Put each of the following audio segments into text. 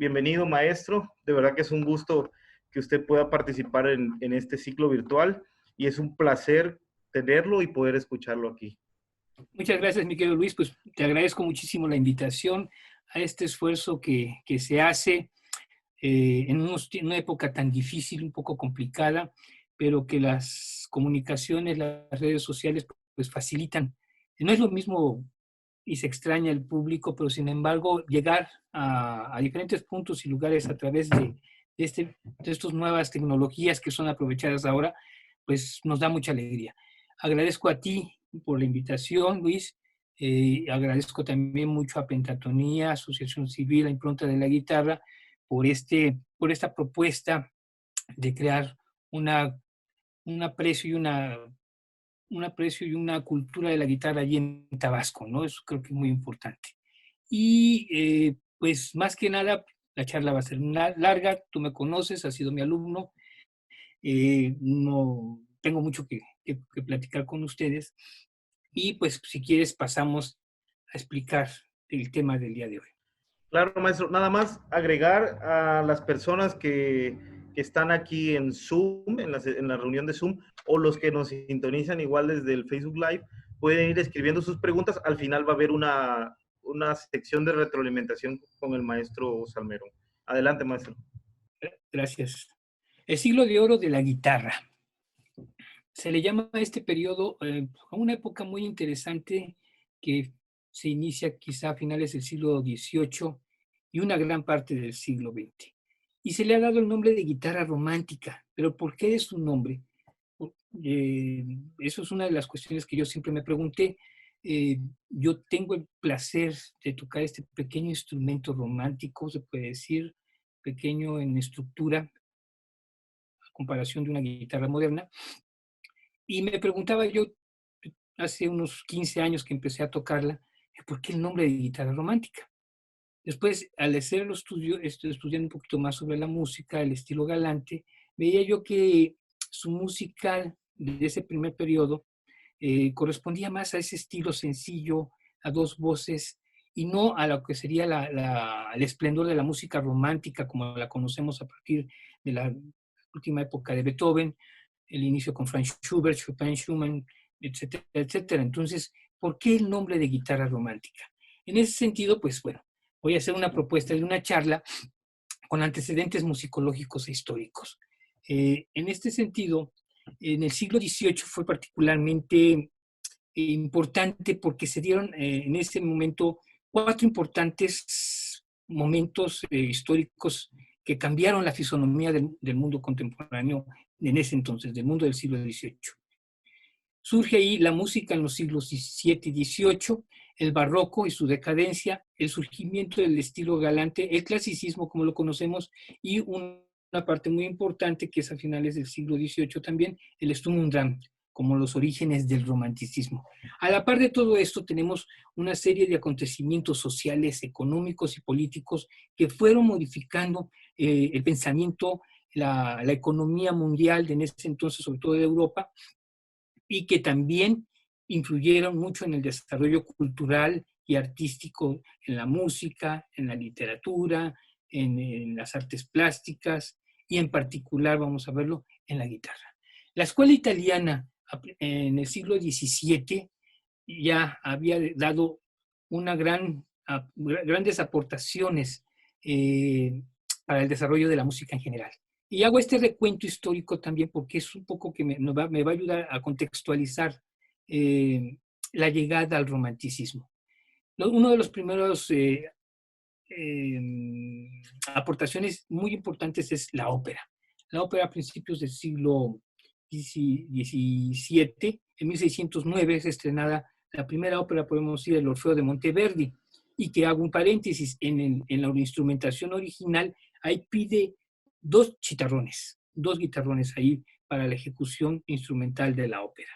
Bienvenido, maestro. De verdad que es un gusto que usted pueda participar en este ciclo virtual y es un placer tenerlo y poder escucharlo aquí. Muchas gracias, mi querido Luis. Pues te agradezco muchísimo la invitación a este esfuerzo que se hace en una época tan difícil, un poco complicada, pero que las comunicaciones, las redes sociales, pues facilitan. No es lo mismo y se extraña el público, pero sin embargo llegar a diferentes puntos y lugares a través de estas nuevas tecnologías que son aprovechadas ahora, pues nos da mucha alegría. Agradezco a ti por la invitación, Luis. Agradezco también mucho a Pentatonía, Asociación Civil, la Impronta de la Guitarra, por esta propuesta de crear un aprecio un aprecio y una cultura de la guitarra allí en Tabasco, ¿no? Eso creo que es muy importante. Y pues más que nada, la charla va a ser larga, tú me conoces, has sido mi alumno, no tengo mucho que platicar con ustedes y pues si quieres pasamos a explicar el tema del día de hoy. Claro, maestro. Nada más agregar a las personas que están aquí en Zoom, en la reunión de Zoom, o los que nos sintonizan igual desde el Facebook Live, pueden ir escribiendo sus preguntas. Al final va a haber una sección de retroalimentación con el maestro Salmerón. Adelante, maestro. Gracias. El siglo de oro de la guitarra. Se le llama a este periodo a una época muy interesante que se inicia quizá a finales del siglo XVIII y una gran parte del siglo XX. Y se le ha dado el nombre de guitarra romántica. ¿Pero por qué es su nombre? Eso es una de las cuestiones que yo siempre me pregunté. Yo tengo el placer de tocar este pequeño instrumento romántico, se puede decir, pequeño en estructura, a comparación de una guitarra moderna. Y me preguntaba yo, hace unos 15 años que empecé a tocarla, ¿por qué el nombre de guitarra romántica? Después, al hacer el estudio, estudiando un poquito más sobre la música, el estilo galante, veía yo que su música de ese primer periodo correspondía más a ese estilo sencillo, a dos voces, y no a lo que sería el esplendor de la música romántica como la conocemos a partir de la última época de Beethoven, el inicio con Franz Schubert, Chopin, Schumann, etcétera, etcétera. Entonces, ¿por qué el nombre de guitarra romántica? En ese sentido, pues bueno, voy a hacer una propuesta de una charla con antecedentes musicológicos e históricos. En este sentido, en el siglo XVIII fue particularmente importante porque se dieron en ese momento cuatro importantes momentos históricos que cambiaron la fisonomía del mundo contemporáneo en ese entonces, del mundo del siglo XVIII. Surge ahí la música en los siglos XVII y XVIII, el barroco y su decadencia, el surgimiento del estilo galante, el clasicismo como lo conocemos y una parte muy importante que es a finales del siglo XVIII también, el Sturm und Drang, como los orígenes del romanticismo. A la par de todo esto tenemos una serie de acontecimientos sociales, económicos y políticos que fueron modificando el pensamiento, la economía mundial de en ese entonces, sobre todo de Europa, y que también influyeron mucho en el desarrollo cultural y artístico, en la música, en la literatura, en las artes plásticas y en particular, vamos a verlo, en la guitarra. La escuela italiana en el siglo XVII ya había dado grandes aportaciones para el desarrollo de la música en general. Y hago este recuento histórico también porque es un poco que me va a ayudar a contextualizar la llegada al romanticismo. Uno de los primeros aportaciones muy importantes es la ópera. La ópera a principios del siglo XVII, en 1609 es estrenada la primera ópera, podemos decir, el Orfeo de Monteverdi, y que hago un paréntesis, en la instrumentación original, ahí pide dos chitarrones, dos guitarrones ahí para la ejecución instrumental de la ópera.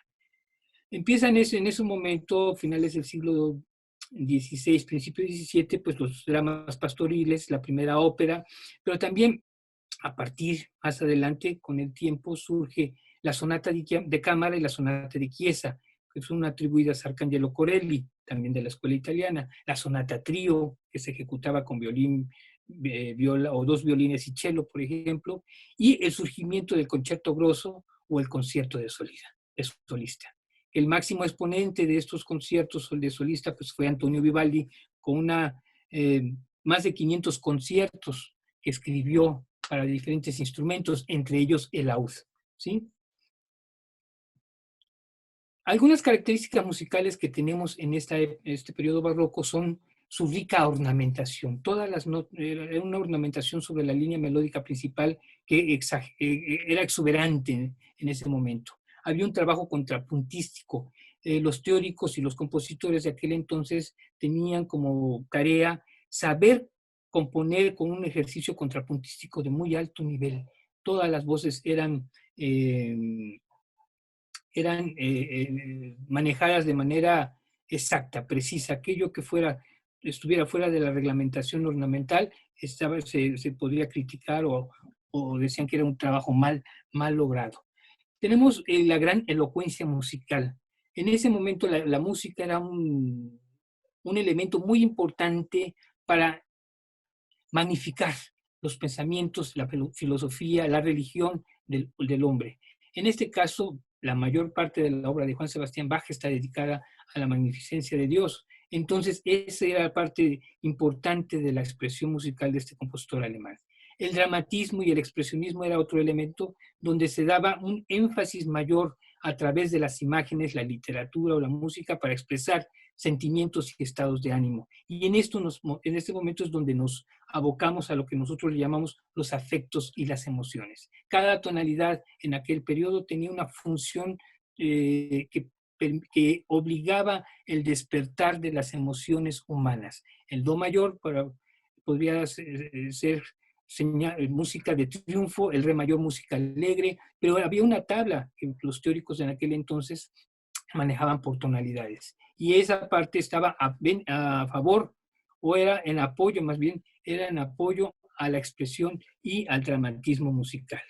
Empieza en ese momento, finales del siglo XVI, principio XVII, pues los dramas pastoriles, la primera ópera, pero también a partir, más adelante, con el tiempo, surge la sonata de cámara y la sonata de Chiesa, que son atribuidas a Arcangelo Corelli, también de la escuela italiana, la sonata trío, que se ejecutaba con violín, viola o 2 violines y cello, por ejemplo, y el surgimiento del concierto grosso o el concierto de solista. El máximo exponente de estos conciertos de solista pues, fue Antonio Vivaldi, con más de 500 conciertos que escribió para diferentes instrumentos, entre ellos el laúd, ¿sí? Algunas características musicales que tenemos en este periodo barroco son su rica ornamentación. Era una ornamentación sobre la línea melódica principal que era exuberante en ese momento. Había un trabajo contrapuntístico. Los teóricos y los compositores de aquel entonces tenían como tarea saber componer con un ejercicio contrapuntístico de muy alto nivel. Todas las voces eran manejadas de manera exacta, precisa. Aquello que estuviera fuera de la reglamentación ornamental se podría criticar o decían que era un trabajo mal logrado. Tenemos la gran elocuencia musical. En ese momento la música era un elemento muy importante para magnificar los pensamientos, la filosofía, la religión del hombre. En este caso, la mayor parte de la obra de Juan Sebastián Bach está dedicada a la magnificencia de Dios. Entonces, esa era la parte importante de la expresión musical de este compositor alemán. El dramatismo y el expresionismo era otro elemento donde se daba un énfasis mayor a través de las imágenes, la literatura o la música para expresar sentimientos y estados de ánimo. Y en este momento es donde nos abocamos a lo que nosotros le llamamos los afectos y las emociones. Cada tonalidad en aquel periodo tenía una función que obligaba el despertar de las emociones humanas. El do mayor podría ser música de triunfo, el re mayor música alegre, pero había una tabla que los teóricos en aquel entonces manejaban por tonalidades. Y esa parte estaba a favor, o era en apoyo, más bien, era en apoyo a la expresión y al dramatismo musical.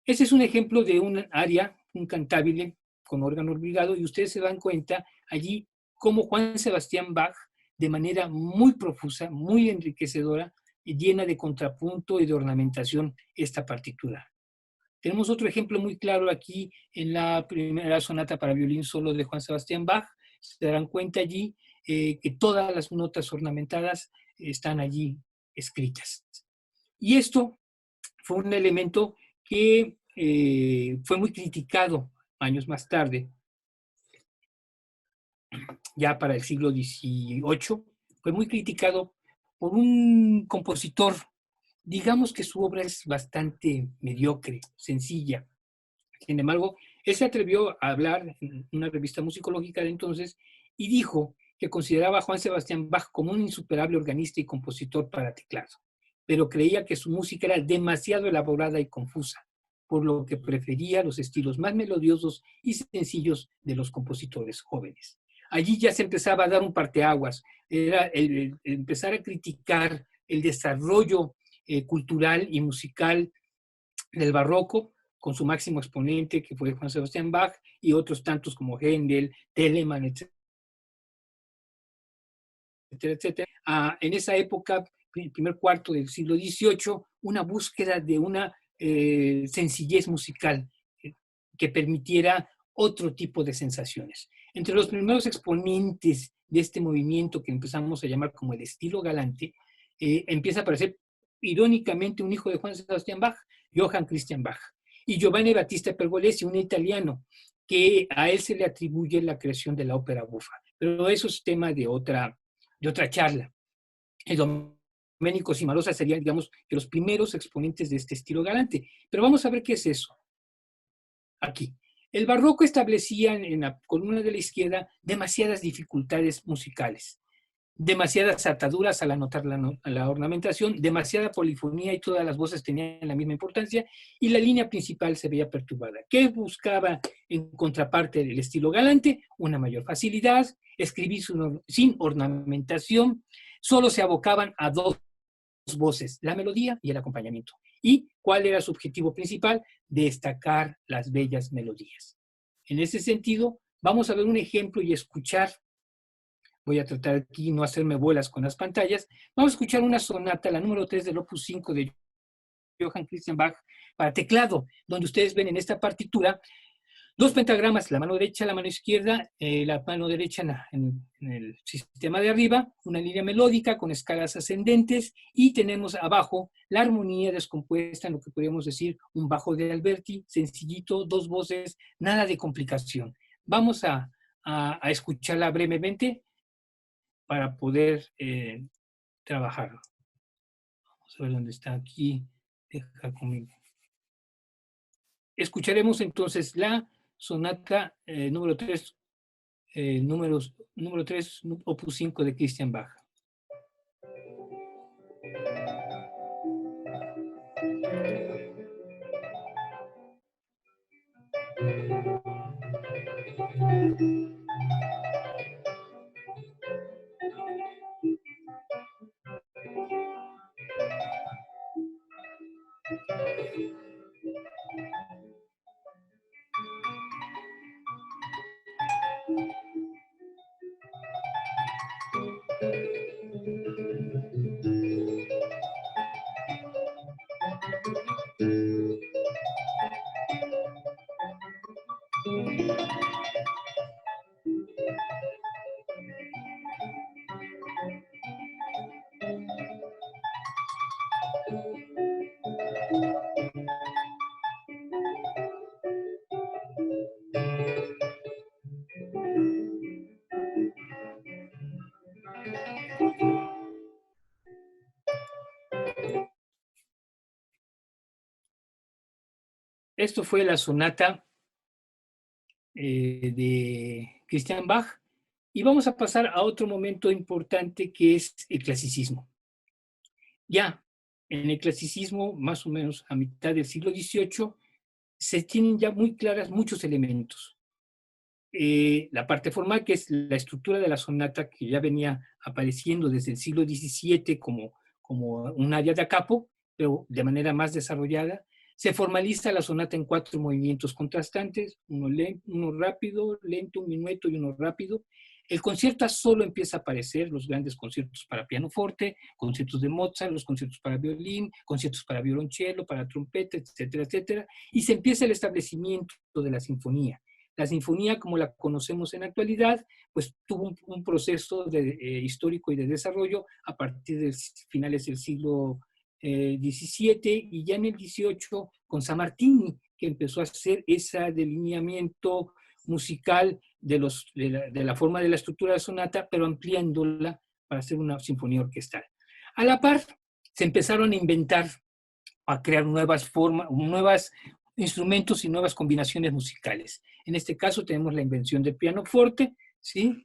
Ese es un ejemplo de un aria, un cantabile con órgano obligado, y ustedes se dan cuenta allí cómo Juan Sebastián Bach, de manera muy profusa, muy enriquecedora, llena de contrapunto y de ornamentación esta partitura. Tenemos otro ejemplo muy claro aquí en la primera sonata para violín solo de Juan Sebastián Bach. Se darán cuenta allí que todas las notas ornamentadas están allí escritas. Y esto fue un elemento que fue muy criticado años más tarde, ya para el siglo XVIII, fue muy criticado por un compositor. Digamos que su obra es bastante mediocre, sencilla. Sin embargo, él se atrevió a hablar en una revista musicológica de entonces y dijo que consideraba a Juan Sebastián Bach como un insuperable organista y compositor para teclado, pero creía que su música era demasiado elaborada y confusa, por lo que prefería los estilos más melodiosos y sencillos de los compositores jóvenes. Allí ya se empezaba a dar un parteaguas, era el empezar a criticar el desarrollo cultural y musical del barroco, con su máximo exponente, que fue Juan Sebastián Bach, y otros tantos como Händel, Telemann, etcétera, etcétera. En esa época, primer cuarto del siglo XVIII, una búsqueda de una sencillez musical que permitiera otro tipo de sensaciones. Entre los primeros exponentes de este movimiento que empezamos a llamar como el estilo galante, empieza a aparecer irónicamente un hijo de Juan Sebastián Bach, Johann Christian Bach, y Giovanni Battista Pergolesi, un italiano, que a él se le atribuye la creación de la ópera bufa. Pero eso es tema de otra charla. Domenico Cimarosa sería, digamos, de los primeros exponentes de este estilo galante. Pero vamos a ver qué es eso. Aquí. El barroco establecía en la columna de la izquierda demasiadas dificultades musicales, demasiadas ataduras al anotar la ornamentación, demasiada polifonía y todas las voces tenían la misma importancia y la línea principal se veía perturbada. ¿Qué buscaba en contraparte del estilo galante? Una mayor facilidad, escribir sin ornamentación, solo se abocaban a dos voces, la melodía y el acompañamiento. ¿Y cuál era su objetivo principal? Destacar las bellas melodías. En ese sentido, vamos a ver un ejemplo y escuchar voy a tratar aquí no hacerme bolas con las pantallas. Vamos a escuchar una sonata, la número 3 del Opus 5 de Johann Christian Bach para teclado, donde ustedes ven en esta partitura dos pentagramas, la mano derecha, la mano izquierda, la mano derecha en el sistema de arriba, una línea melódica con escalas ascendentes, y tenemos abajo la armonía descompuesta en lo que podríamos decir un bajo de Alberti, sencillito, dos voces, nada de complicación. Vamos a escucharla brevemente para poder trabajar. Vamos a ver dónde está aquí. Deja conmigo. Escucharemos entonces la sonata número 3, número 3, opus 5 de Christian Bach. Esto fue la sonata de Christian Bach, y vamos a pasar a otro momento importante que es el clasicismo. Ya en el clasicismo, más o menos a mitad del siglo XVIII, se tienen ya muy claras muchos elementos. La parte formal, que es la estructura de la sonata, que ya venía apareciendo desde el siglo XVII como un área da capo, pero de manera más desarrollada. Se formaliza la sonata en 4 movimientos contrastantes, uno rápido, lento, un minueto y uno rápido. El concierto a solo empieza a aparecer, los grandes conciertos para pianoforte, conciertos de Mozart, los conciertos para violín, conciertos para violonchelo, para trompeta, etcétera, etcétera. Y se empieza el establecimiento de la sinfonía. La sinfonía, como la conocemos en la actualidad, pues tuvo un proceso histórico y de desarrollo a partir de finales del siglo XVII, y ya en el XVIII con Sammartini, que empezó a hacer ese delineamiento musical de la forma de la estructura de sonata, pero ampliándola para hacer una sinfonía orquestal. A la par, se empezaron a inventar, a crear nuevas formas, nuevos instrumentos y nuevas combinaciones musicales. En este caso tenemos la invención del pianoforte, ¿sí?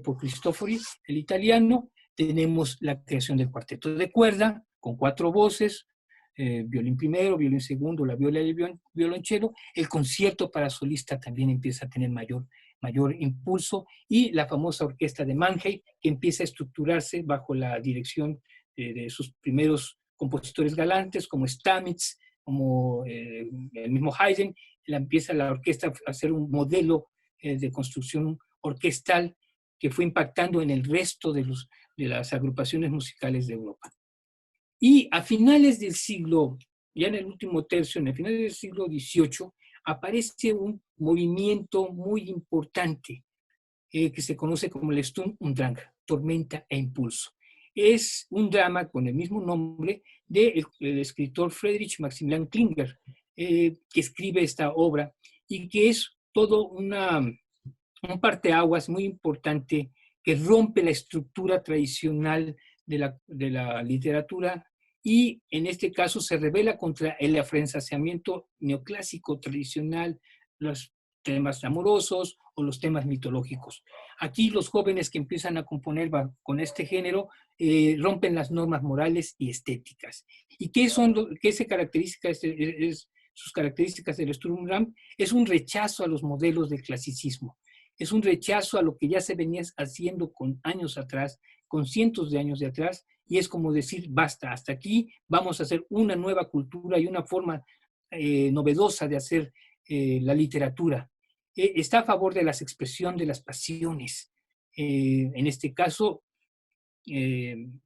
Por Cristofori, el italiano. Tenemos la creación del cuarteto de cuerda, con 4 voces, violín primero, violín segundo, la viola y el violonchelo. El concierto para solista también empieza a tener mayor impulso, y la famosa orquesta de Mannheim, que empieza a estructurarse bajo la dirección de sus primeros compositores galantes, como Stamitz, como el mismo Haydn. Empieza la orquesta a hacer un modelo de construcción orquestal que fue impactando en el resto de las agrupaciones musicales de Europa. Y a finales del siglo, ya en el último tercio, en el final del siglo XVIII, aparece un movimiento muy importante que se conoce como el Sturm und Drang, tormenta e impulso. Es un drama con el mismo nombre del escritor Friedrich Maximilian Klinger, que escribe esta obra, y que es todo un parteaguas muy importante que rompe la estructura tradicional de la literatura, y en este caso se revela contra el afrancesamiento neoclásico tradicional, los temas amorosos o los temas mitológicos. Aquí los jóvenes que empiezan a componer con este género rompen las normas morales y estéticas. ¿Y qué se caracteriza? Sus características del Sturm und Drang es un rechazo a los modelos del clasicismo. Es un rechazo a lo que ya se venía haciendo con años atrás, con cientos de años de atrás, y es como decir, basta, hasta aquí, vamos a hacer una nueva cultura y una forma novedosa de hacer la literatura. Está a favor de la expresión de las pasiones, en este caso,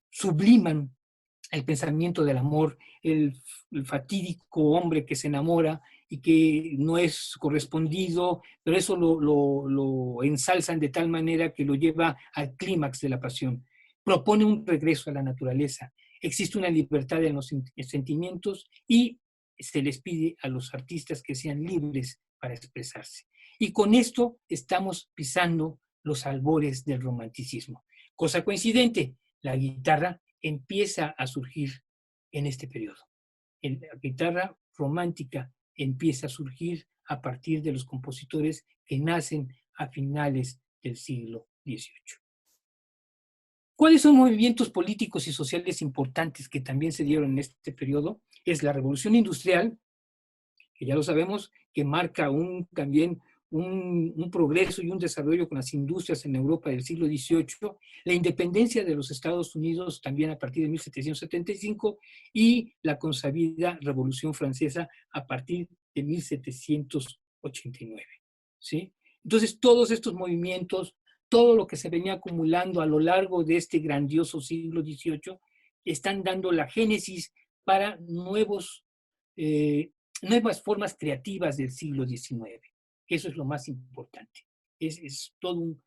subliman el pensamiento del amor, el fatídico hombre que se enamora y que no es correspondido, pero eso lo ensalzan de tal manera que lo lleva al clímax de la pasión. Propone un regreso a la naturaleza. Existe una libertad en los sentimientos y se les pide a los artistas que sean libres para expresarse. Y con esto estamos pisando los albores del romanticismo. Cosa coincidente, la guitarra empieza a surgir en este periodo. La guitarra romántica empieza a surgir a partir de los compositores que nacen a finales del siglo XVIII. ¿Cuáles son movimientos políticos y sociales importantes que también se dieron en este periodo? Es la Revolución Industrial, que ya lo sabemos, que marca también un progreso y un desarrollo con las industrias en Europa del siglo XVIII, la independencia de los Estados Unidos también a partir de 1775 y la consabida Revolución Francesa a partir de 1789. ¿Sí? Entonces, todos estos movimientos, todo lo que se venía acumulando a lo largo de este grandioso siglo XVIII, están dando la génesis para nuevas formas creativas del siglo XIX. Eso es lo más importante. Es todo un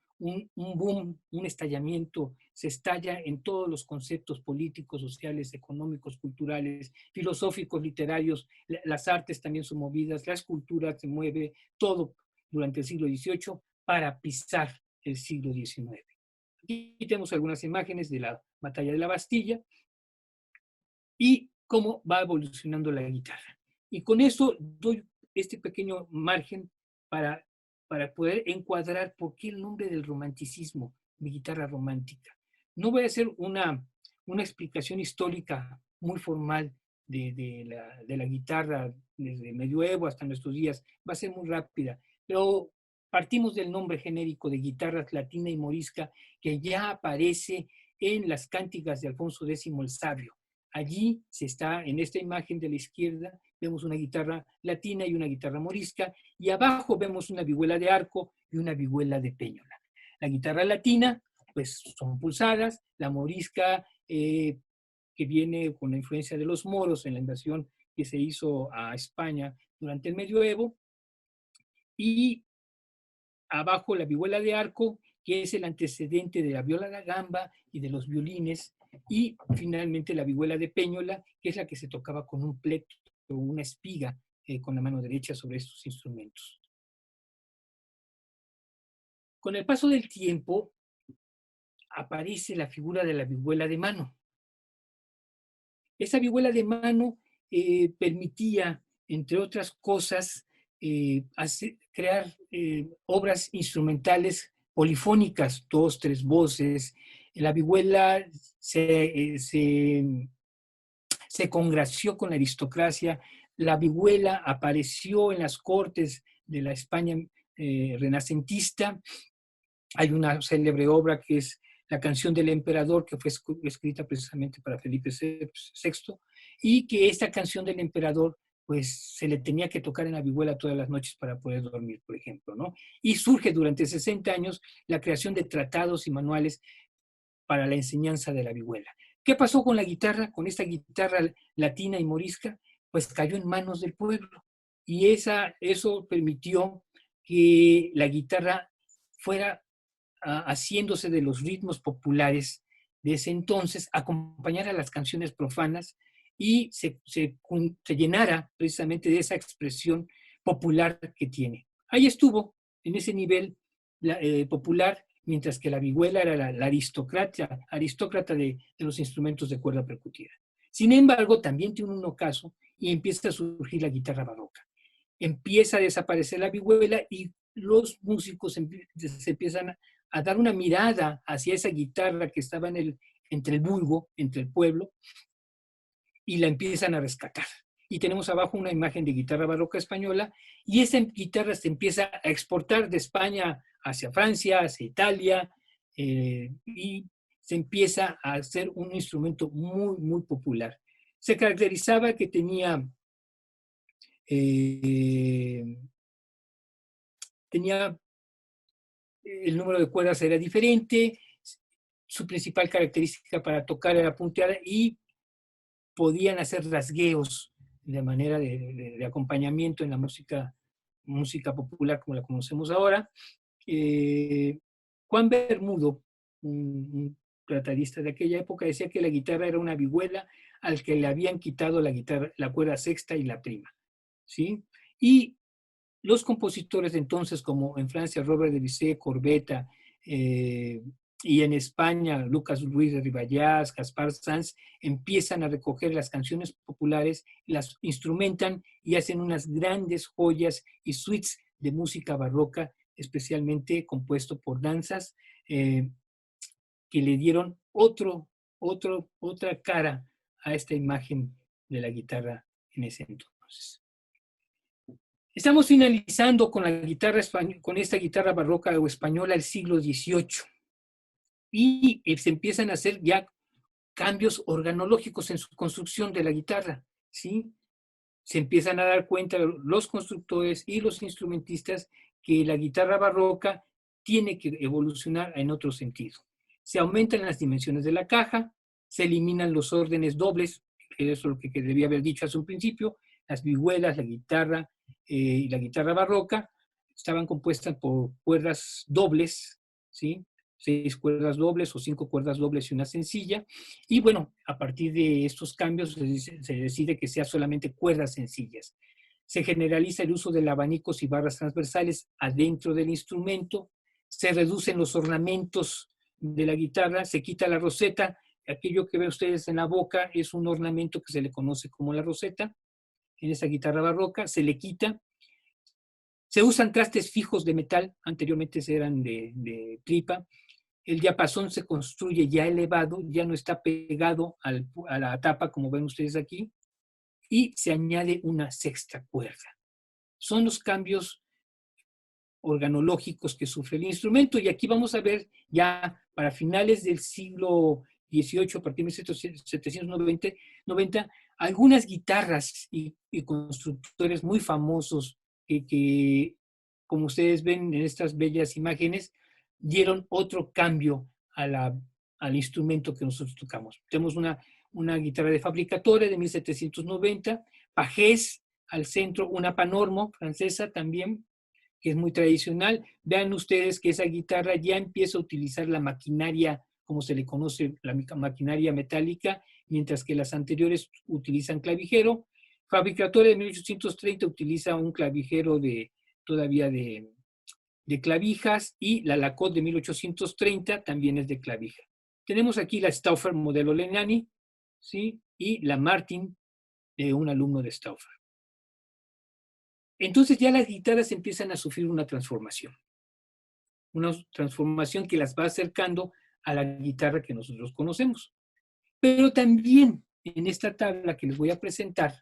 boom, un estallamiento, se estalla en todos los conceptos políticos, sociales, económicos, culturales, filosóficos, literarios, las artes también son movidas, la escultura se mueve, todo durante el siglo XVIII para pisar el siglo XIX. Aquí tenemos algunas imágenes de la batalla de la Bastilla y cómo va evolucionando la guitarra. Y con eso doy este pequeño margen para poder encuadrar por qué el nombre del romanticismo, mi guitarra romántica. No voy a hacer una explicación histórica muy formal de la guitarra desde el medioevo hasta nuestros días, va a ser muy rápida, pero partimos del nombre genérico de guitarra latina y morisca que ya aparece en las cánticas de Alfonso X el Sabio. Allí se está, en esta imagen de la izquierda, vemos una guitarra latina y una guitarra morisca, y abajo vemos una vihuela de arco y una vihuela de péñola. La guitarra latina, pues son pulsadas, la morisca, que viene con la influencia de los moros en la invasión que se hizo a España durante el medioevo, y abajo la vihuela de arco, que es el antecedente de la viola da gamba y de los violines, y finalmente la vihuela de péñola, que es la que se tocaba con un plectro o una espiga con la mano derecha sobre estos instrumentos. Con el paso del tiempo aparece la figura de la vihuela de mano. Esa vihuela de mano permitía, entre otras cosas, crear obras instrumentales polifónicas, 2, 3 voces. La vihuela se congració con la aristocracia. La vihuela apareció en las cortes de la España renacentista. Hay una célebre obra que es La canción del emperador, que fue escrita precisamente para Felipe VI, y que esta canción del emperador pues se le tenía que tocar en la vihuela todas las noches para poder dormir, por ejemplo, ¿no? Y surge durante 60 años la creación de tratados y manuales para la enseñanza de la vihuela. ¿Qué pasó con la guitarra, con esta guitarra latina y morisca? Pues cayó en manos del pueblo, y eso permitió que la guitarra fuera haciéndose de los ritmos populares de ese entonces, acompañara las canciones profanas y se llenara precisamente de esa expresión popular que tiene. Ahí estuvo, en ese nivel popular, mientras que la vihuela era la aristócrata de los instrumentos de cuerda percutida. Sin embargo, también tiene un ocaso y empieza a surgir la guitarra barroca. Empieza a desaparecer la vihuela y los músicos se empiezan a dar una mirada hacia esa guitarra que estaba entre el vulgo, entre el pueblo, y la empiezan a rescatar. Y tenemos abajo una imagen de guitarra barroca española, y esa guitarra se empieza a exportar de España hacia Francia, hacia Italia, y se empieza a hacer un instrumento muy, muy popular. Se caracterizaba que tenía el número de cuerdas era diferente, su principal característica para tocar era punteada y podían hacer rasgueos de manera de acompañamiento en la música popular como la conocemos ahora. Juan Bermudo, un tratadista de aquella época, decía que la guitarra era una vihuela al que le habían quitado la cuerda sexta y la prima, ¿sí? Y los compositores de entonces, como en Francia Robert de Bizet, Corbetta, y en España Lucas Luis de Ribayás, Gaspar Sanz, empiezan a recoger las canciones populares, las instrumentan y hacen unas grandes joyas y suites de música barroca, especialmente compuesto por danzas, que le dieron otra cara a esta imagen de la guitarra en ese entonces. Estamos finalizando con con esta guitarra barroca o española del siglo XVIII y se empiezan a hacer ya cambios organológicos en su construcción de la guitarra, ¿sí? Se empiezan a dar cuenta los constructores y los instrumentistas que la guitarra barroca tiene que evolucionar en otro sentido. Se aumentan las dimensiones de la caja, se eliminan los órdenes dobles, que eso es lo que debía haber dicho hace un principio, las vihuelas, la guitarra y la guitarra barroca estaban compuestas por cuerdas dobles, ¿sí? 6 cuerdas dobles o 5 cuerdas dobles y una sencilla. Y bueno, a partir de estos cambios se decide que sea solamente cuerdas sencillas. Se generaliza el uso de abanicos y barras transversales adentro del instrumento, se reducen los ornamentos de la guitarra, se quita la roseta, aquello que ven ustedes en la boca es un ornamento que se le conoce como la roseta, en esa guitarra barroca, se le quita. Se usan trastes fijos de metal, anteriormente eran de tripa. El diapasón se construye ya elevado, ya no está pegado a la tapa, como ven ustedes aquí, y se añade una sexta cuerda. Son los cambios organológicos que sufre el instrumento, y aquí vamos a ver ya para finales del siglo XVIII, a partir de 1790, algunas guitarras y constructores muy famosos que, como ustedes ven en estas bellas imágenes, dieron otro cambio al instrumento que nosotros tocamos. Tenemos una guitarra de Fabricatore de 1790, Pagés al centro, una Panormo francesa también, que es muy tradicional. Vean ustedes que esa guitarra ya empieza a utilizar la maquinaria, como se le conoce, la maquinaria metálica, mientras que las anteriores utilizan clavijero. Fabricatore de 1830 utiliza un clavijero todavía de clavijas, y la Lacoste de 1830 también es de clavija. Tenemos aquí la Stauffer modelo Lenani, ¿sí? Y la Martin, un alumno de Stauffer. Entonces ya las guitarras empiezan a sufrir una transformación que las va acercando a la guitarra que nosotros conocemos. Pero también en esta tabla que les voy a presentar,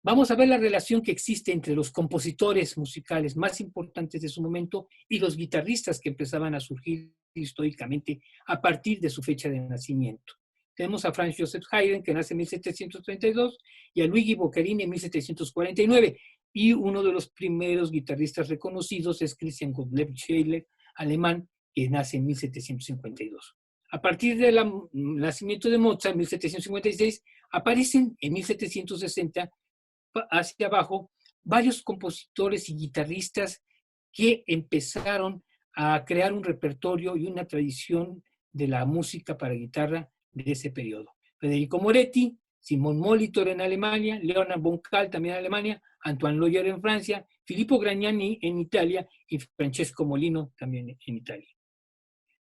vamos a ver la relación que existe entre los compositores musicales más importantes de su momento y los guitarristas que empezaban a surgir históricamente a partir de su fecha de nacimiento. Tenemos a Franz Joseph Haydn, que nace en 1732, y a Luigi Boccherini en 1749. Y uno de los primeros guitarristas reconocidos es Christian Gottlieb Scheele, alemán, que nace en 1752. A partir del nacimiento de Mozart, en 1756, aparecen en 1760 hacia abajo varios compositores y guitarristas que empezaron a crear un repertorio y una tradición de la música para guitarra de ese periodo. Federico Moretti, Simon Molitor en Alemania, Leonard von Kahl también en Alemania, Antoine Loyer en Francia, Filippo Gragnani en Italia y Francesco Molino también en Italia.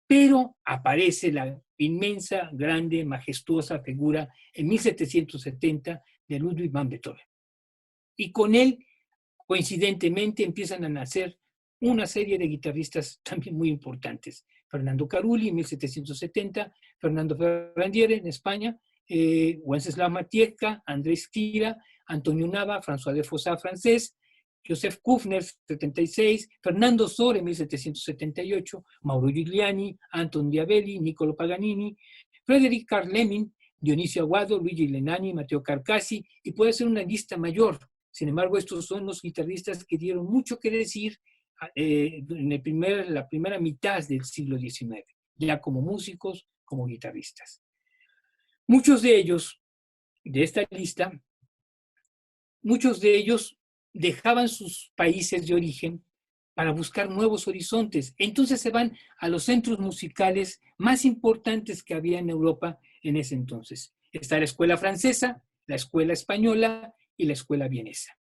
Pero aparece la inmensa, grande, majestuosa figura en 1770 de Ludwig van Beethoven. Y con él, coincidentemente, empiezan a nacer una serie de guitarristas también muy importantes. Fernando Carulli en 1770, Fernando Ferrandiere en España, Wenceslao Matiecka, Andrés Kira, Antonio Nava, François de Fossat francés, Joseph Kufner, 76, Fernando Sor en 1778, Mauro Giuliani, Anton Diabelli, Niccolo Paganini, Frédéric Carl Lemin, Dionisio Aguado, Luigi Lenani, Matteo Carcassi, y puede ser una lista mayor. Sin embargo, estos son los guitarristas que dieron mucho que decir en la primera mitad del siglo XIX, ya como músicos, como guitarristas. Muchos de ellos, de esta lista, muchos de ellos dejaban sus países de origen para buscar nuevos horizontes. Entonces se van a los centros musicales más importantes que había en Europa en ese entonces. Está la escuela francesa, la escuela española y la escuela vienesa.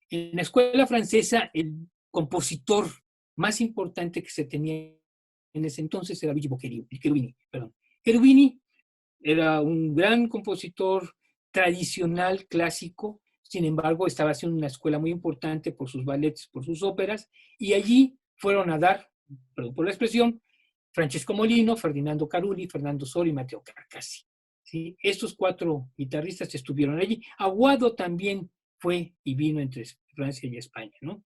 En la escuela francesa, el compositor más importante que se tenía en ese entonces era Luigi Cherubini. Cherubini era un gran compositor tradicional, clásico. Sin embargo, estaba haciendo una escuela muy importante por sus ballets, por sus óperas, y allí fueron a dar, perdón por la expresión, Francesco Molino, Ferdinando Carulli, Fernando Sori y Mateo Carcassi. ¿Sí? Estos 4 guitarristas estuvieron allí. Aguado también fue y vino entre Francia y España, ¿no?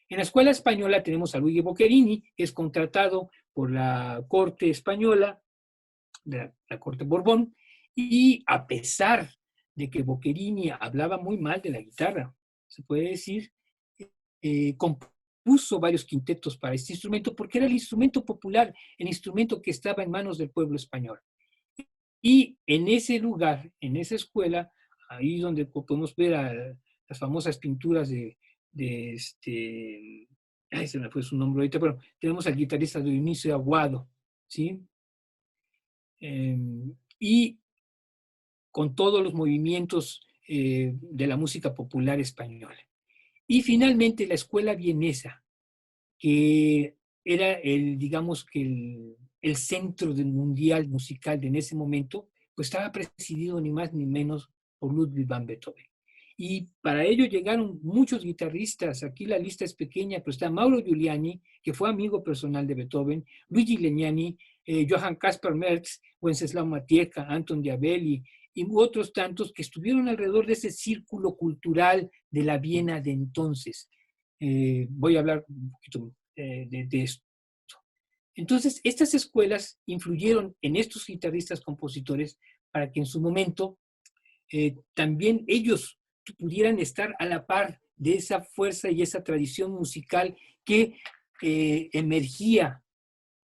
En la escuela española tenemos a Luigi Boccherini, que es contratado por la corte española, de la corte Borbón, y a pesar de que Boccherini hablaba muy mal de la guitarra, se puede decir, compuso varios quintetos para este instrumento porque era el instrumento popular, el instrumento que estaba en manos del pueblo español. Y en ese lugar, en esa escuela, ahí donde podemos ver las famosas pinturas ay, se me fue su nombre ahorita, pero tenemos al guitarrista Dionisio Aguado, ¿sí? Y con todos los movimientos de la música popular española. Y finalmente la escuela vienesa, que era digamos que el centro del mundial musical de en ese momento, pues estaba presidido ni más ni menos por Ludwig van Beethoven. Y para ello llegaron muchos guitarristas. Aquí la lista es pequeña, pero está Mauro Giuliani, que fue amigo personal de Beethoven, Luigi Legnani, Johann Caspar Merz, Wenceslao Matejka, Anton Diabelli y otros tantos que estuvieron alrededor de ese círculo cultural de la Viena de entonces. Voy a hablar un poquito de esto. Entonces, estas escuelas influyeron en estos guitarristas compositores para que en su momento también ellos pudieran estar a la par de esa fuerza y esa tradición musical que emergía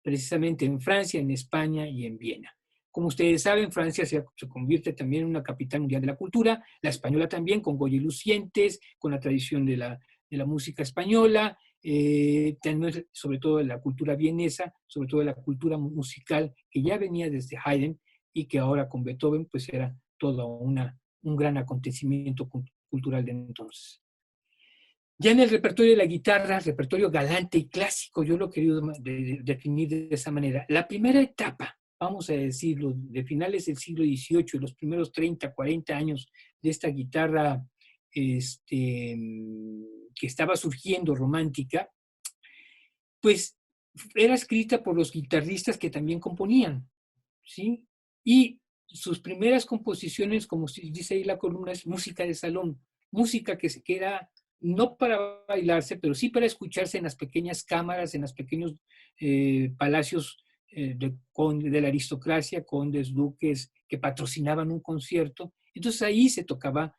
precisamente en Francia, en España y en Viena. Como ustedes saben, Francia se convierte también en una capital mundial de la cultura, la española también, con Goya y Lucientes, con la tradición de la música española, sobre todo de la cultura vienesa, sobre todo de la cultura musical que ya venía desde Haydn y que ahora con Beethoven pues era todo un gran acontecimiento cultural de entonces. Ya en el repertorio de la guitarra, repertorio galante y clásico, yo lo he querido definir de esa manera. La primera etapa, vamos a decirlo, de finales del siglo XVIII, los primeros 30, 40 años de esta guitarra que estaba surgiendo romántica, pues era escrita por los guitarristas que también componían, ¿sí? Y sus primeras composiciones, como dice ahí la columna, es música de salón, música que era no para bailarse, pero sí para escucharse en las pequeñas cámaras, en los pequeños palacios de la aristocracia, condes, duques, que patrocinaban un concierto. Entonces ahí se tocaba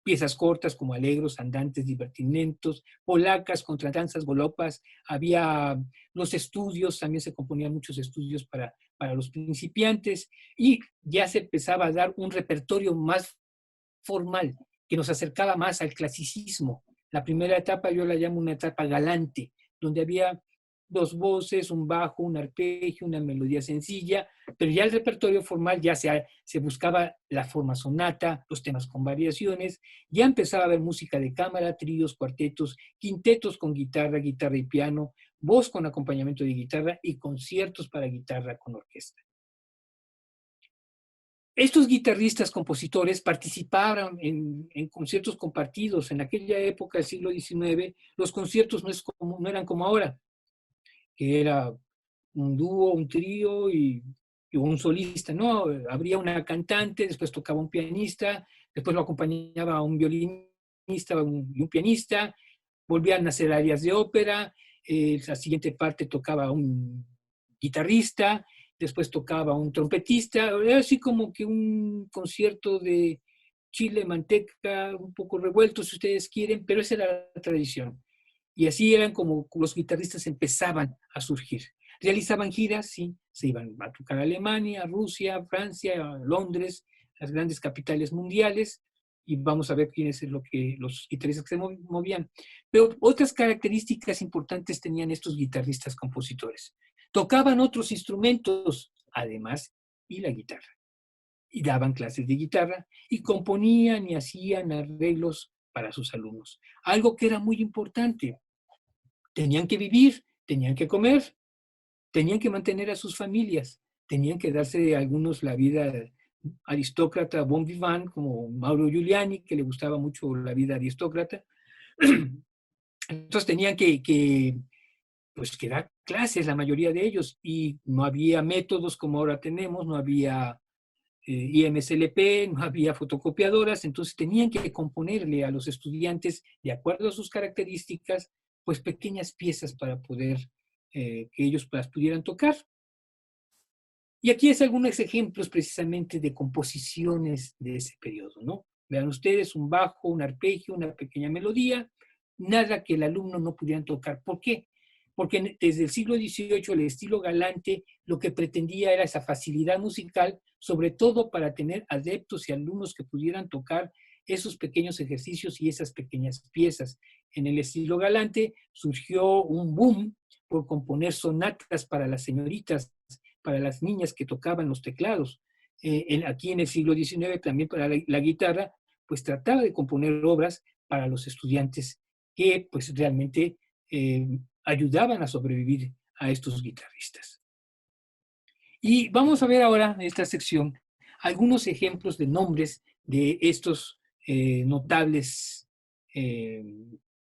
piezas cortas como alegros, andantes, divertimentos, polacas, contradanzas, galopas. Había los estudios, también se componían muchos estudios para los principiantes, y ya se empezaba a dar un repertorio más formal, que nos acercaba más al clasicismo. La primera etapa yo la llamo una etapa galante, donde había 2 voces, un bajo, un arpegio, una melodía sencilla, pero ya el repertorio formal ya se buscaba la forma sonata, los temas con variaciones, ya empezaba a haber música de cámara, tríos, cuartetos, quintetos con guitarra, guitarra y piano, voz con acompañamiento de guitarra y conciertos para guitarra con orquesta. Estos guitarristas compositores participaron en conciertos compartidos. En aquella época del siglo XIX, los conciertos no eran como ahora, que era un dúo, un trío y un solista. No, habría una cantante, después tocaba un pianista, después lo acompañaba un violinista y un pianista, volvían a hacer áreas de ópera, la siguiente parte tocaba un guitarrista, después tocaba un trompetista, era así como que un concierto de chile, manteca, un poco revuelto si ustedes quieren, pero esa era la tradición. Y así eran como los guitarristas empezaban a surgir. Realizaban giras, sí, se iban a tocar a Alemania, Rusia, Francia, Londres, las grandes capitales mundiales, y vamos a ver quiénes es lo que los guitarristas que se movían. Pero otras características importantes tenían estos guitarristas compositores. Tocaban otros instrumentos, además, y la guitarra. Y daban clases de guitarra y componían y hacían arreglos para sus alumnos. Algo que era muy importante. Tenían que vivir, tenían que comer, tenían que mantener a sus familias, tenían que darse a algunos la vida aristócrata bon vivant, como Mauro Giuliani, que le gustaba mucho la vida aristócrata. Entonces tenían pues, que dar clases, la mayoría de ellos, y no había métodos como ahora tenemos, no había IMSLP, no había fotocopiadoras, entonces tenían que componerle a los estudiantes, de acuerdo a sus características, pues pequeñas piezas para poder que ellos las pudieran tocar. Y aquí es algunos ejemplos precisamente de composiciones de ese periodo, ¿no? Vean ustedes un bajo, un arpegio, una pequeña melodía, nada que el alumno no pudiera tocar. ¿Por qué? Porque desde el siglo XVIII el estilo galante lo que pretendía era esa facilidad musical, sobre todo para tener adeptos y alumnos que pudieran tocar esos pequeños ejercicios y esas pequeñas piezas. En el estilo galante surgió un boom por componer sonatas para las señoritas, para las niñas que tocaban los teclados. Aquí en el siglo XIX también para la guitarra, pues trataba de componer obras para los estudiantes que pues realmente ayudaban a sobrevivir a estos guitarristas. Y vamos a ver ahora en esta sección algunos ejemplos de nombres de estos notables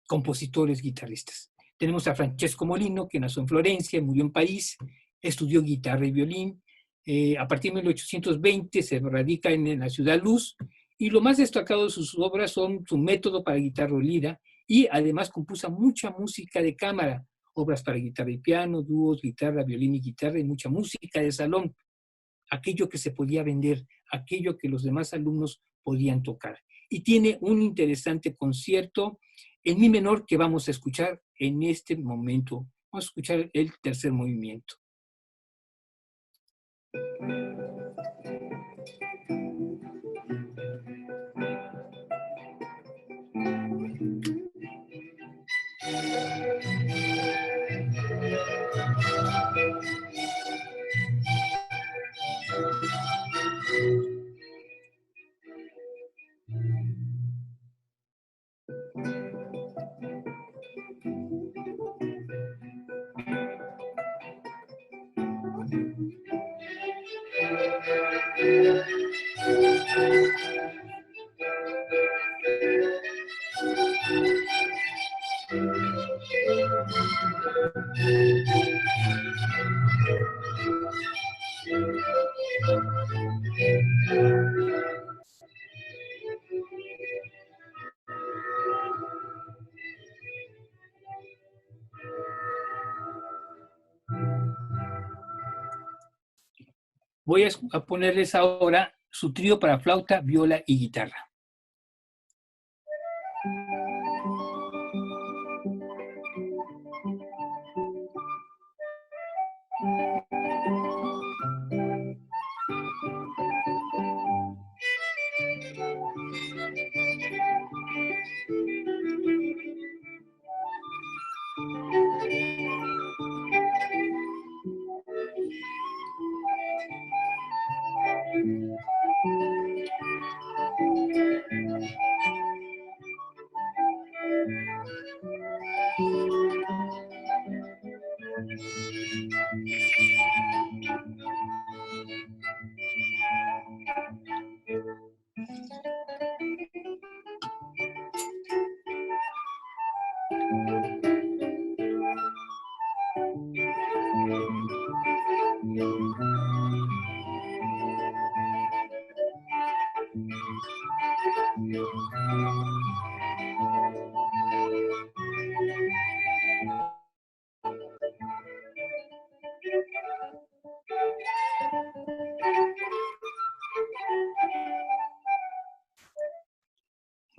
compositores guitarristas. Tenemos a Francesco Molino, que nació en Florencia, murió en París, estudió guitarra y violín. A partir de 1820 se radica en la ciudad Luz, y lo más destacado de sus obras son su método para guitarra o lira, y además compuso mucha música de cámara, obras para guitarra y piano, dúos, guitarra, violín y guitarra, y mucha música de salón, aquello que se podía vender, aquello que los demás alumnos podían tocar. Y tiene un interesante concierto en mi menor que vamos a escuchar en este momento. Vamos a escuchar el tercer movimiento. Voy a ponerles ahora su trío para flauta, viola y guitarra.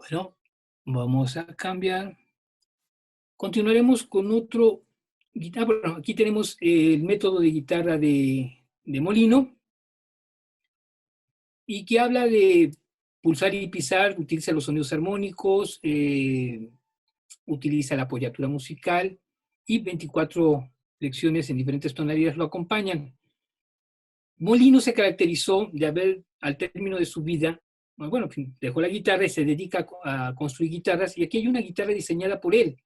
Bueno, vamos a cambiar Continuaremos con otro. Bueno, aquí tenemos el método de guitarra de Molino, y que habla de pulsar y pisar, utiliza los sonidos armónicos, utiliza la apoyatura musical, y 24 lecciones en diferentes tonalidades lo acompañan. Molino se caracterizó de haber, al término de su vida, bueno, dejó la guitarra y se dedica a construir guitarras, y aquí hay una guitarra diseñada por él.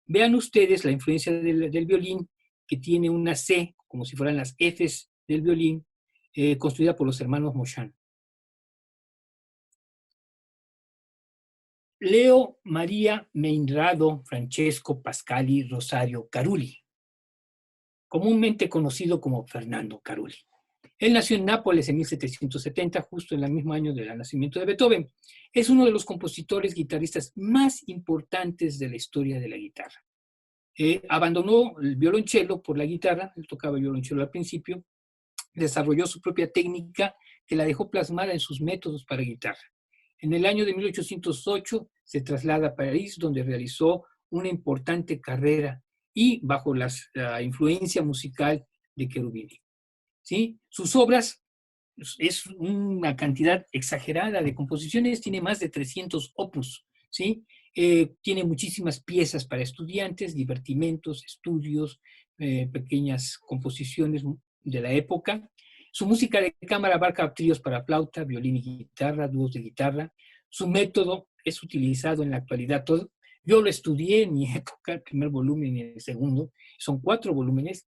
Vean ustedes la influencia del violín, que tiene una C, como si fueran las Fs del violín, construida por los hermanos Moshán. Leo María Meinrado Francesco Pascali Rosario Carulli, comúnmente conocido como Fernando Carulli. Él nació en Nápoles en 1770, justo en el mismo año del nacimiento de Beethoven. Es uno de los compositores guitarristas más importantes de la historia de la guitarra. Abandonó el violonchelo por la guitarra, él tocaba el violonchelo al principio, desarrolló su propia técnica que la dejó plasmada en sus métodos para guitarra. En el año de 1808 se traslada a París, donde realizó una importante carrera y bajo la influencia musical de Cherubini. ¿Sí? Sus obras es una cantidad exagerada de composiciones, tiene más de 300 opus, ¿sí? Tiene muchísimas piezas para estudiantes, divertimentos, estudios, pequeñas composiciones de la época. Su música de cámara abarca tríos para flauta, violín y guitarra, dúos de guitarra. Su método es utilizado en la actualidad. Yo lo estudié en mi época, el primer volumen y el segundo. Son 4 volúmenes.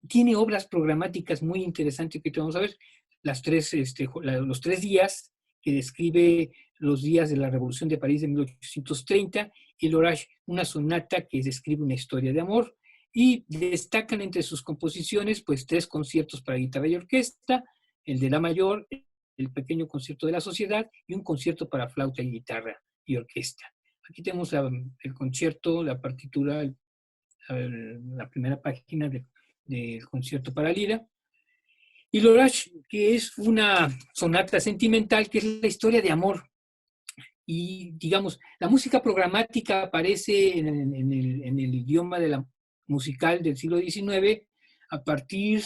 Tiene obras programáticas muy interesantes que vamos a ver. Los 3 días, que describe los días de la Revolución de París de 1830, y l'Orage, una sonata que describe una historia de amor. Y destacan entre sus composiciones pues 3 conciertos para guitarra y orquesta, el de la mayor, el pequeño concierto de la sociedad y un concierto para flauta y guitarra y orquesta. Aquí tenemos el concierto, la partitura, la primera página del concierto para lira. Y l'Orage, que es una sonata sentimental, que es la historia de amor. Y digamos, la música programática aparece en el idioma de la musical del siglo XIX a partir,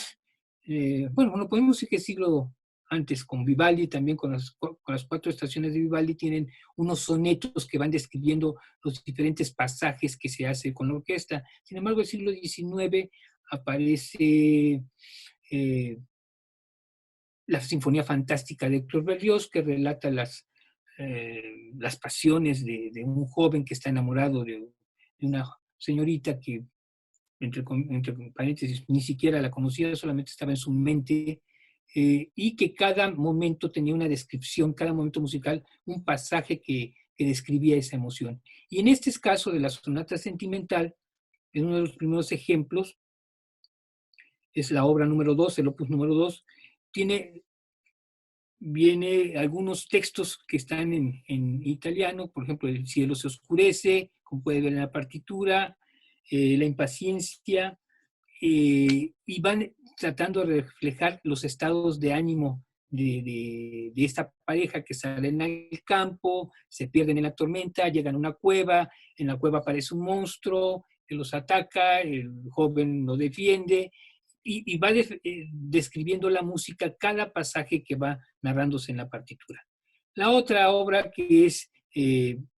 bueno, no podemos decir que siglo antes, con Vivaldi, también con las 4 estaciones de Vivaldi, tienen unos sonetos que van describiendo los diferentes pasajes que se hace con la orquesta. Sin embargo, el siglo XIX aparece la Sinfonía Fantástica de Héctor Berlioz, que relata las pasiones de un joven que está enamorado de una señorita que, entre paréntesis, ni siquiera la conocía, solamente estaba en su mente, y que cada momento tenía una descripción, cada momento musical, un pasaje que describía esa emoción. Y en este caso de la sonata sentimental, en uno de los primeros ejemplos, es la obra número 2, el opus número 2, viene algunos textos que están en italiano, por ejemplo, el cielo se oscurece, como puede ver en la partitura, la impaciencia, y van tratando de reflejar los estados de ánimo de esta pareja que salen al campo, se pierden en la tormenta, llegan a una cueva, en la cueva aparece un monstruo que los ataca, el joven lo defiende, y va describiendo la música cada pasaje que va narrándose en la partitura. La otra obra, que es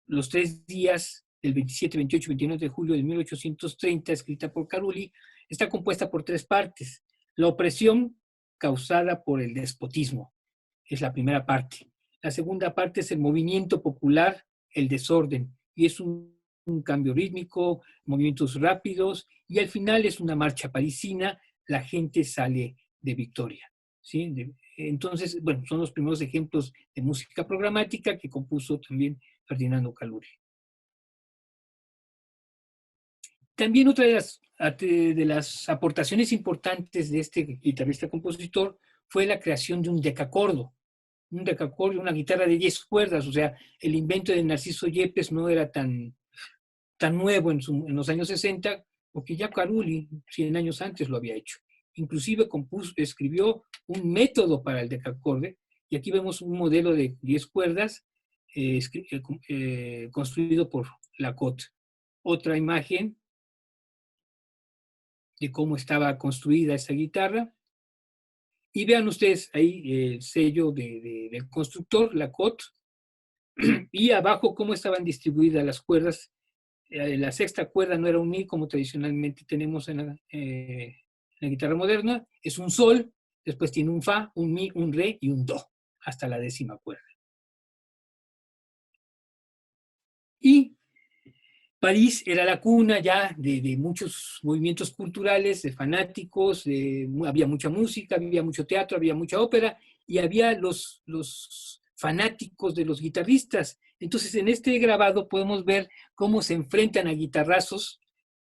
Los 3 días, del 27, 28 y 29 de julio de 1830, escrita por Carulli, está compuesta por 3 partes. La opresión causada por el despotismo es la primera parte. La segunda parte es el movimiento popular, el desorden, y es un cambio rítmico, movimientos rápidos, y al final es una marcha parisina, la gente sale de victoria. ¿Sí? Entonces, bueno, son los primeros ejemplos de música programática que compuso también Ferdinando Carulli. También otra de las aportaciones importantes de este guitarrista-compositor fue la creación de un decacordo. Un decacordo, una guitarra de 10 cuerdas, o sea, el invento de Narciso Yepes no era tan nuevo en los años 60, porque ya Carulli, 100 años antes, lo había hecho. Inclusive escribió un método para el decacorde, y aquí vemos un modelo de 10 cuerdas, construido por Lacote. Otra imagen de cómo estaba construida esa guitarra. Y vean ustedes ahí el sello del constructor, Lacote, y abajo cómo estaban distribuidas las cuerdas. La sexta cuerda no era un mi, como tradicionalmente tenemos en la guitarra moderna, es un sol, después tiene un fa, un mi, un re y un do, hasta la 10ª cuerda. Y París era la cuna ya de muchos movimientos culturales, de fanáticos, había mucha música, había mucho teatro, había mucha ópera, y había los fanáticos de los guitarristas. Entonces, en este grabado podemos ver cómo se enfrentan a guitarrazos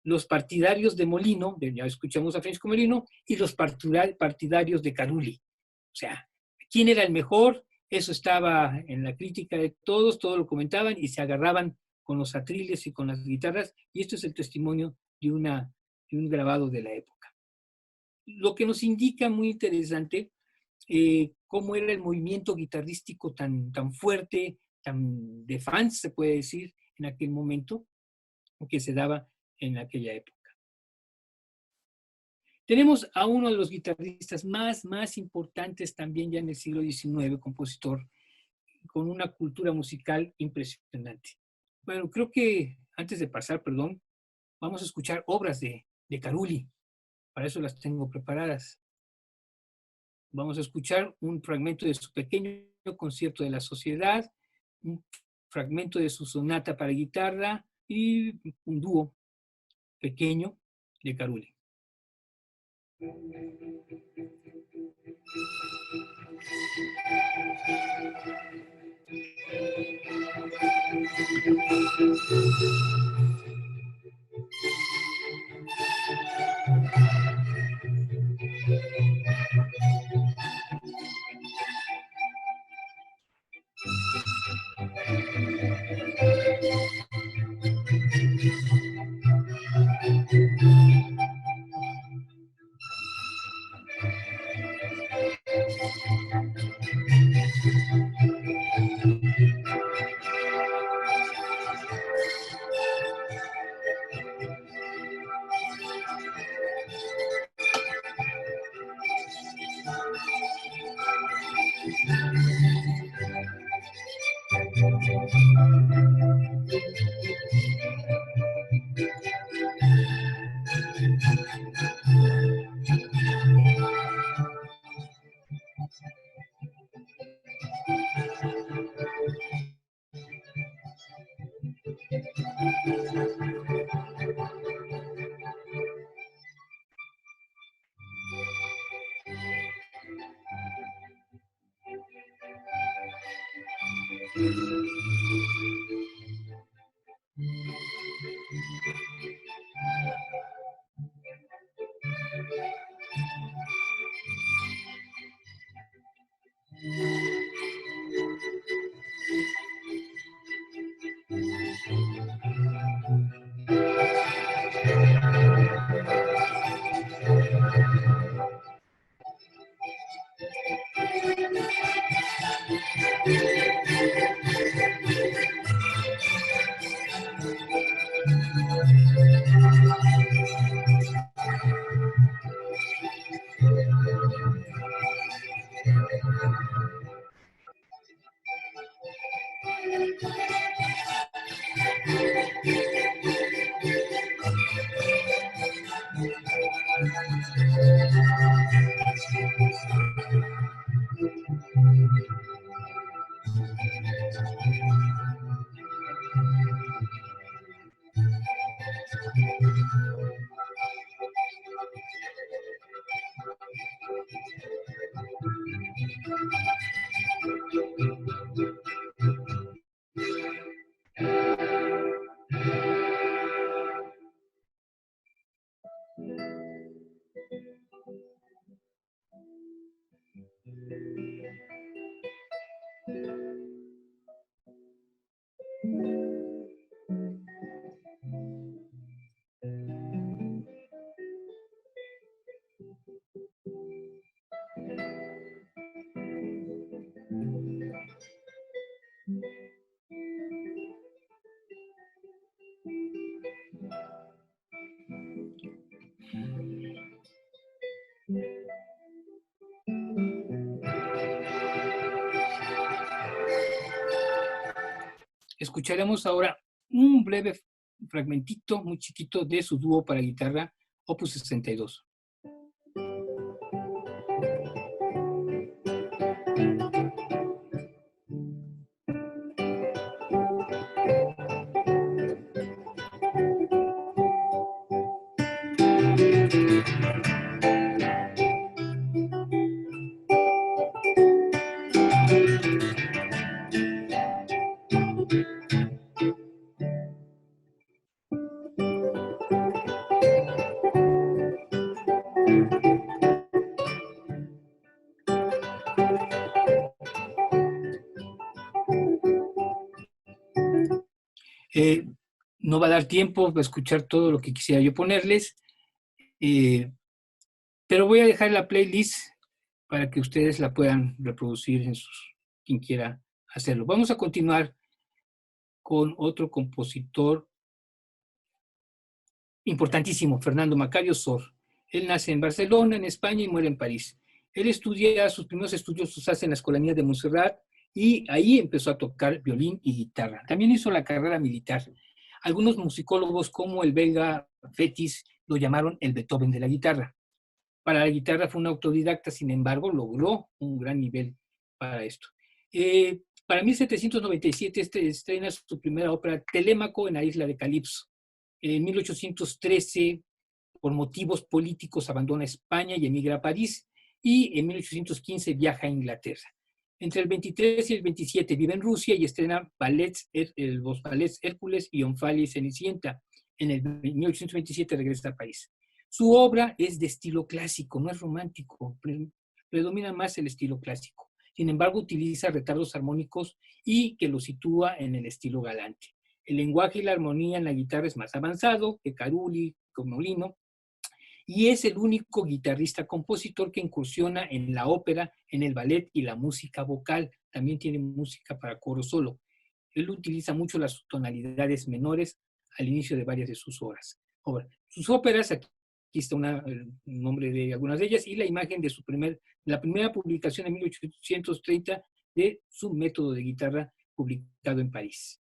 los partidarios de Molino, ya escuchamos a Francisco Molino, y los partidarios de Carulli. O sea, ¿quién era el mejor? Eso estaba en la crítica de todos, todos lo comentaban y se agarraban con los atriles y con las guitarras, y esto es el testimonio de un grabado de la época. Lo que nos indica muy interesante cómo era el movimiento guitarrístico tan fuerte, tan de fans, se puede decir, en aquel momento, que se daba en aquella época. Tenemos a uno de los guitarristas más importantes también ya en el siglo XIX, compositor, con una cultura musical impresionante. Bueno, creo que antes de pasar, perdón, vamos a escuchar obras de Carulli. Para eso las tengo preparadas. Vamos a escuchar un fragmento de su pequeño concierto de la Sociedad, un fragmento de su sonata para guitarra y un dúo pequeño de Carulli. Escucharemos ahora un breve fragmentito muy chiquito de su dúo para guitarra, Opus 62. No va a dar tiempo para escuchar todo lo que quisiera yo ponerles, pero voy a dejar la playlist para que ustedes la puedan reproducir en quien quiera hacerlo. Vamos a continuar con otro compositor importantísimo, Fernando Macario Sor. Él nace en Barcelona, en España, y muere en París. Él estudia, sus primeros estudios los hace en la Escolanía de Montserrat, y ahí empezó a tocar violín y guitarra. También hizo la carrera militar. Algunos musicólogos, como el belga Fetis, lo llamaron el Beethoven de la guitarra. Para la guitarra fue un autodidacta, sin embargo, logró un gran nivel para esto. Para 1797 estrena su primera ópera, Telémaco, en la isla de Calipso. En 1813, por motivos políticos, abandona España y emigra a París, y en 1815 viaja a Inglaterra. Entre el 23 y el 27 vive en Rusia y estrena los ballets Hércules y Onfale y Cenicienta. En el 1827 regresa a París. Su obra es de estilo clásico, no es romántico, predomina más el estilo clásico. Sin embargo, utiliza retardos armónicos y que lo sitúa en el estilo galante. El lenguaje y la armonía en la guitarra es más avanzado que Carulli, que Molino, y es el único guitarrista-compositor que incursiona en la ópera, en el ballet y la música vocal. También tiene música para coro solo. Él utiliza mucho las tonalidades menores al inicio de varias de sus obras. Sus óperas, aquí está el nombre de algunas de ellas, y la imagen de la primera publicación en 1830 de su método de guitarra, publicado en París.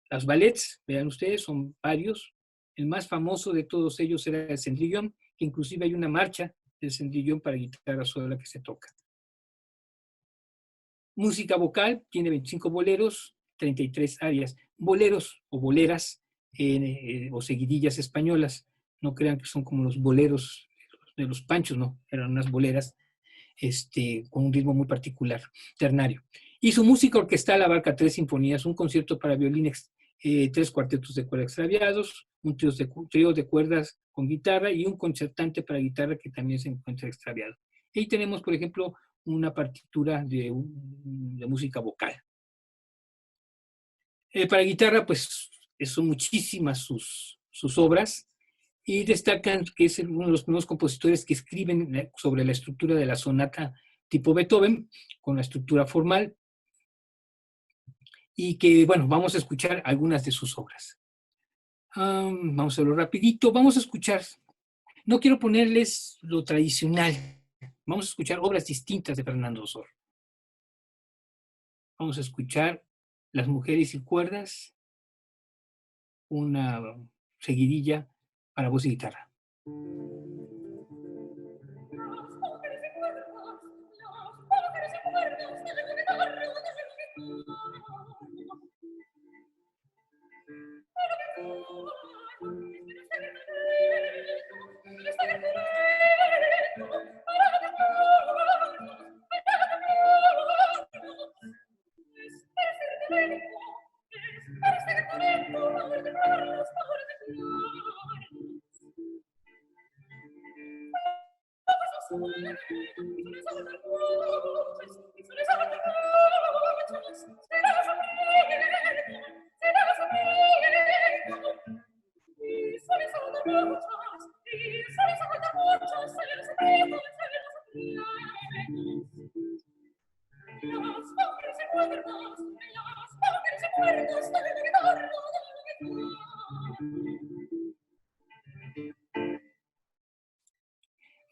Los ballets, vean ustedes, son varios. El más famoso de todos ellos era el Cendrillon, que inclusive hay una marcha del Cendrillon para guitarra sola que se toca. Música vocal, tiene 25 boleros, 33 arias. Boleros o boleras o seguidillas españolas. No crean que son como los boleros de los Panchos, no, eran unas boleras con un ritmo muy particular, ternario. Y su música orquestal abarca 3 sinfonías, un concierto para violín, 3 cuartetos de cuerda extraviados, un trío de cuerdas con guitarra y un concertante para guitarra que también se encuentra extraviado. Y tenemos, por ejemplo, una partitura de música vocal. Para guitarra, pues, son muchísimas sus obras, y destacan que es uno de los primeros compositores que escriben sobre la estructura de la sonata tipo Beethoven, con la estructura formal, y que, bueno, vamos a escuchar algunas de sus obras. Vamos a verlo rapidito. Vamos a escuchar, no quiero ponerles lo tradicional, vamos a escuchar obras distintas de Fernando Sor. Vamos a escuchar Las mujeres y cuerdas, una seguidilla para voz y guitarra.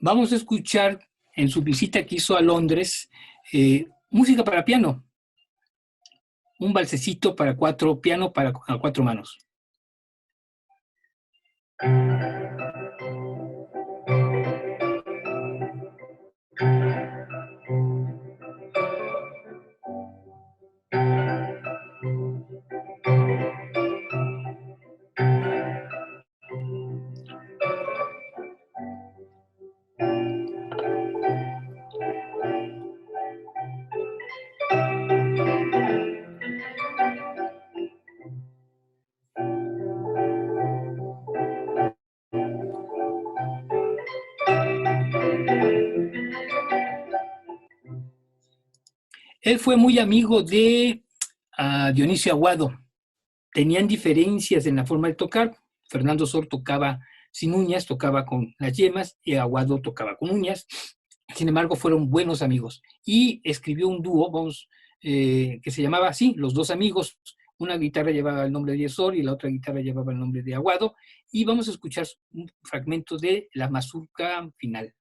Vamos a escuchar en su visita que hizo a Londres música para piano. un valsecito para piano a cuatro manos. Él fue muy amigo de Dionisio Aguado. Tenían diferencias en la forma de tocar. Fernando Sor tocaba sin uñas, tocaba con las yemas, y Aguado tocaba con uñas. Sin embargo, fueron buenos amigos. Y escribió un dúo, que se llamaba así, Los Dos Amigos. Una guitarra llevaba el nombre de Sor y la otra guitarra llevaba el nombre de Aguado. Y vamos a escuchar un fragmento de la mazurca final.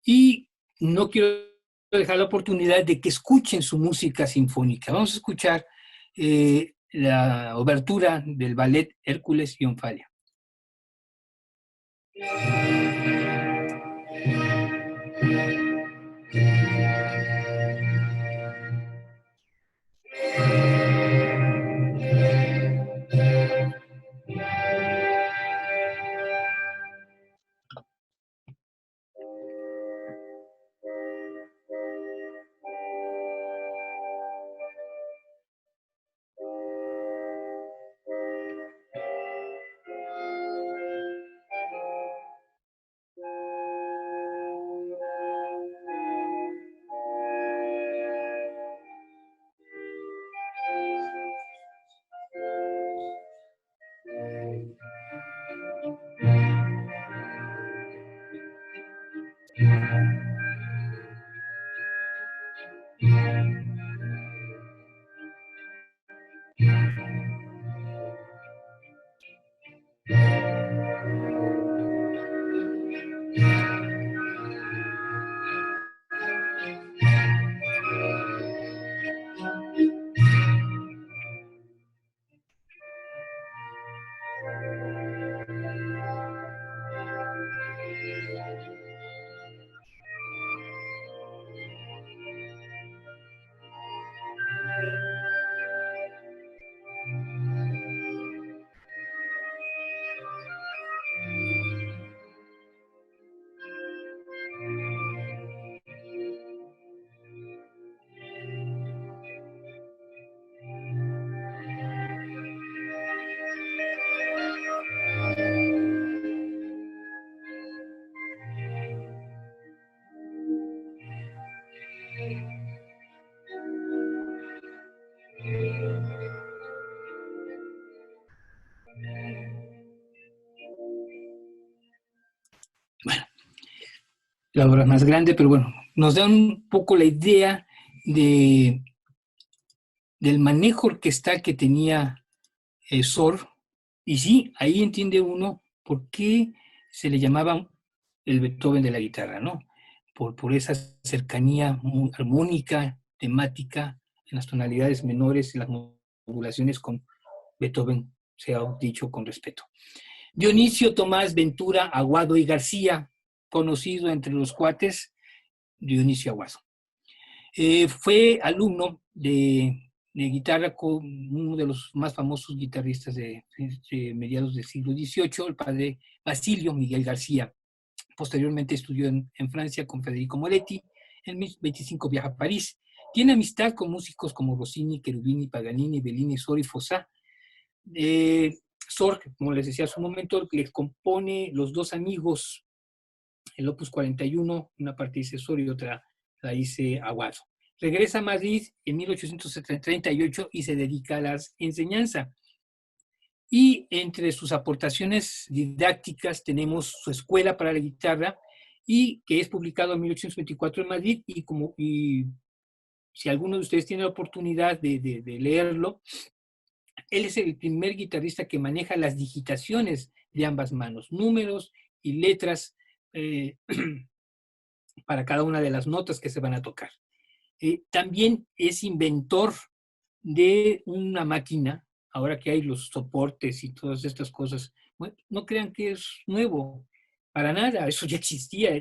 Y no quiero dejar la oportunidad de que escuchen su música sinfónica. Vamos a escuchar la obertura del ballet Hércules y Onfalia. Bueno, la obra es más grande, pero bueno, nos da un poco la idea del manejo orquestal que tenía Sor. Y sí, ahí entiende uno por qué se le llamaba el Beethoven de la guitarra, ¿no? Por esa cercanía armónica, temática, en las tonalidades menores y las modulaciones con Beethoven, sea dicho con respeto. Dionisio Tomás Ventura Aguado y García, conocido entre los cuates Dionisio Aguado. Fue alumno de de guitarra con uno de los más famosos guitarristas de mediados del siglo XVIII, el padre Basilio Miguel García. Posteriormente estudió en Francia con Federico Moretti. En 1925 viaja a París. Tiene amistad con músicos como Rossini, Cherubini, Paganini, Bellini, Sor y Fossà. Sor, como les decía hace un momento, le compone Los dos amigos, el Opus 41, una parte dice Sor y otra la dice Aguado. Regresa a Madrid en 1838 y se dedica a la enseñanza. Y entre sus aportaciones didácticas tenemos su escuela para la guitarra, y que es publicado en 1824 en Madrid, y si alguno de ustedes tiene la oportunidad de leerlo, él es el primer guitarrista que maneja las digitaciones de ambas manos, números y letras para cada una de las notas que se van a tocar. También es inventor de una máquina, ahora que hay los soportes y todas estas cosas. Bueno, no crean que es nuevo, para nada, eso ya existía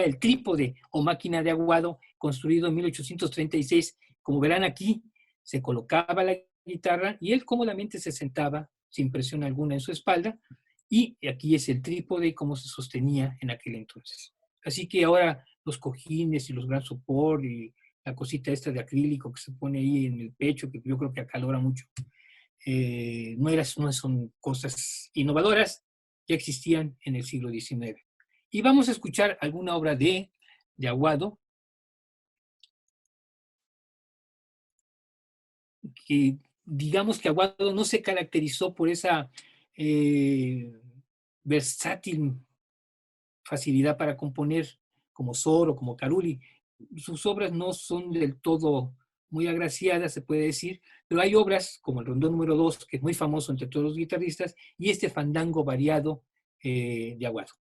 el trípode o máquina de aguado, construido en 1836. Como verán aquí, se colocaba la guitarra y él cómodamente se sentaba sin presión alguna en su espalda, y aquí es el trípode y cómo se sostenía en aquel entonces. Así que ahora los cojines y los gran sopor y la cosita esta de acrílico que se pone ahí en el pecho, que yo creo que acalora mucho, no son cosas innovadoras, ya existían en el siglo XIX. Y vamos a escuchar alguna obra de Aguado, que digamos que Aguado no se caracterizó por esa versátil facilidad para componer como Sor o como Carulli. Sus obras no son del todo muy agraciadas, se puede decir, pero hay obras como el Rondó número 2, que es muy famoso entre todos los guitarristas, y este fandango variado de Aguado.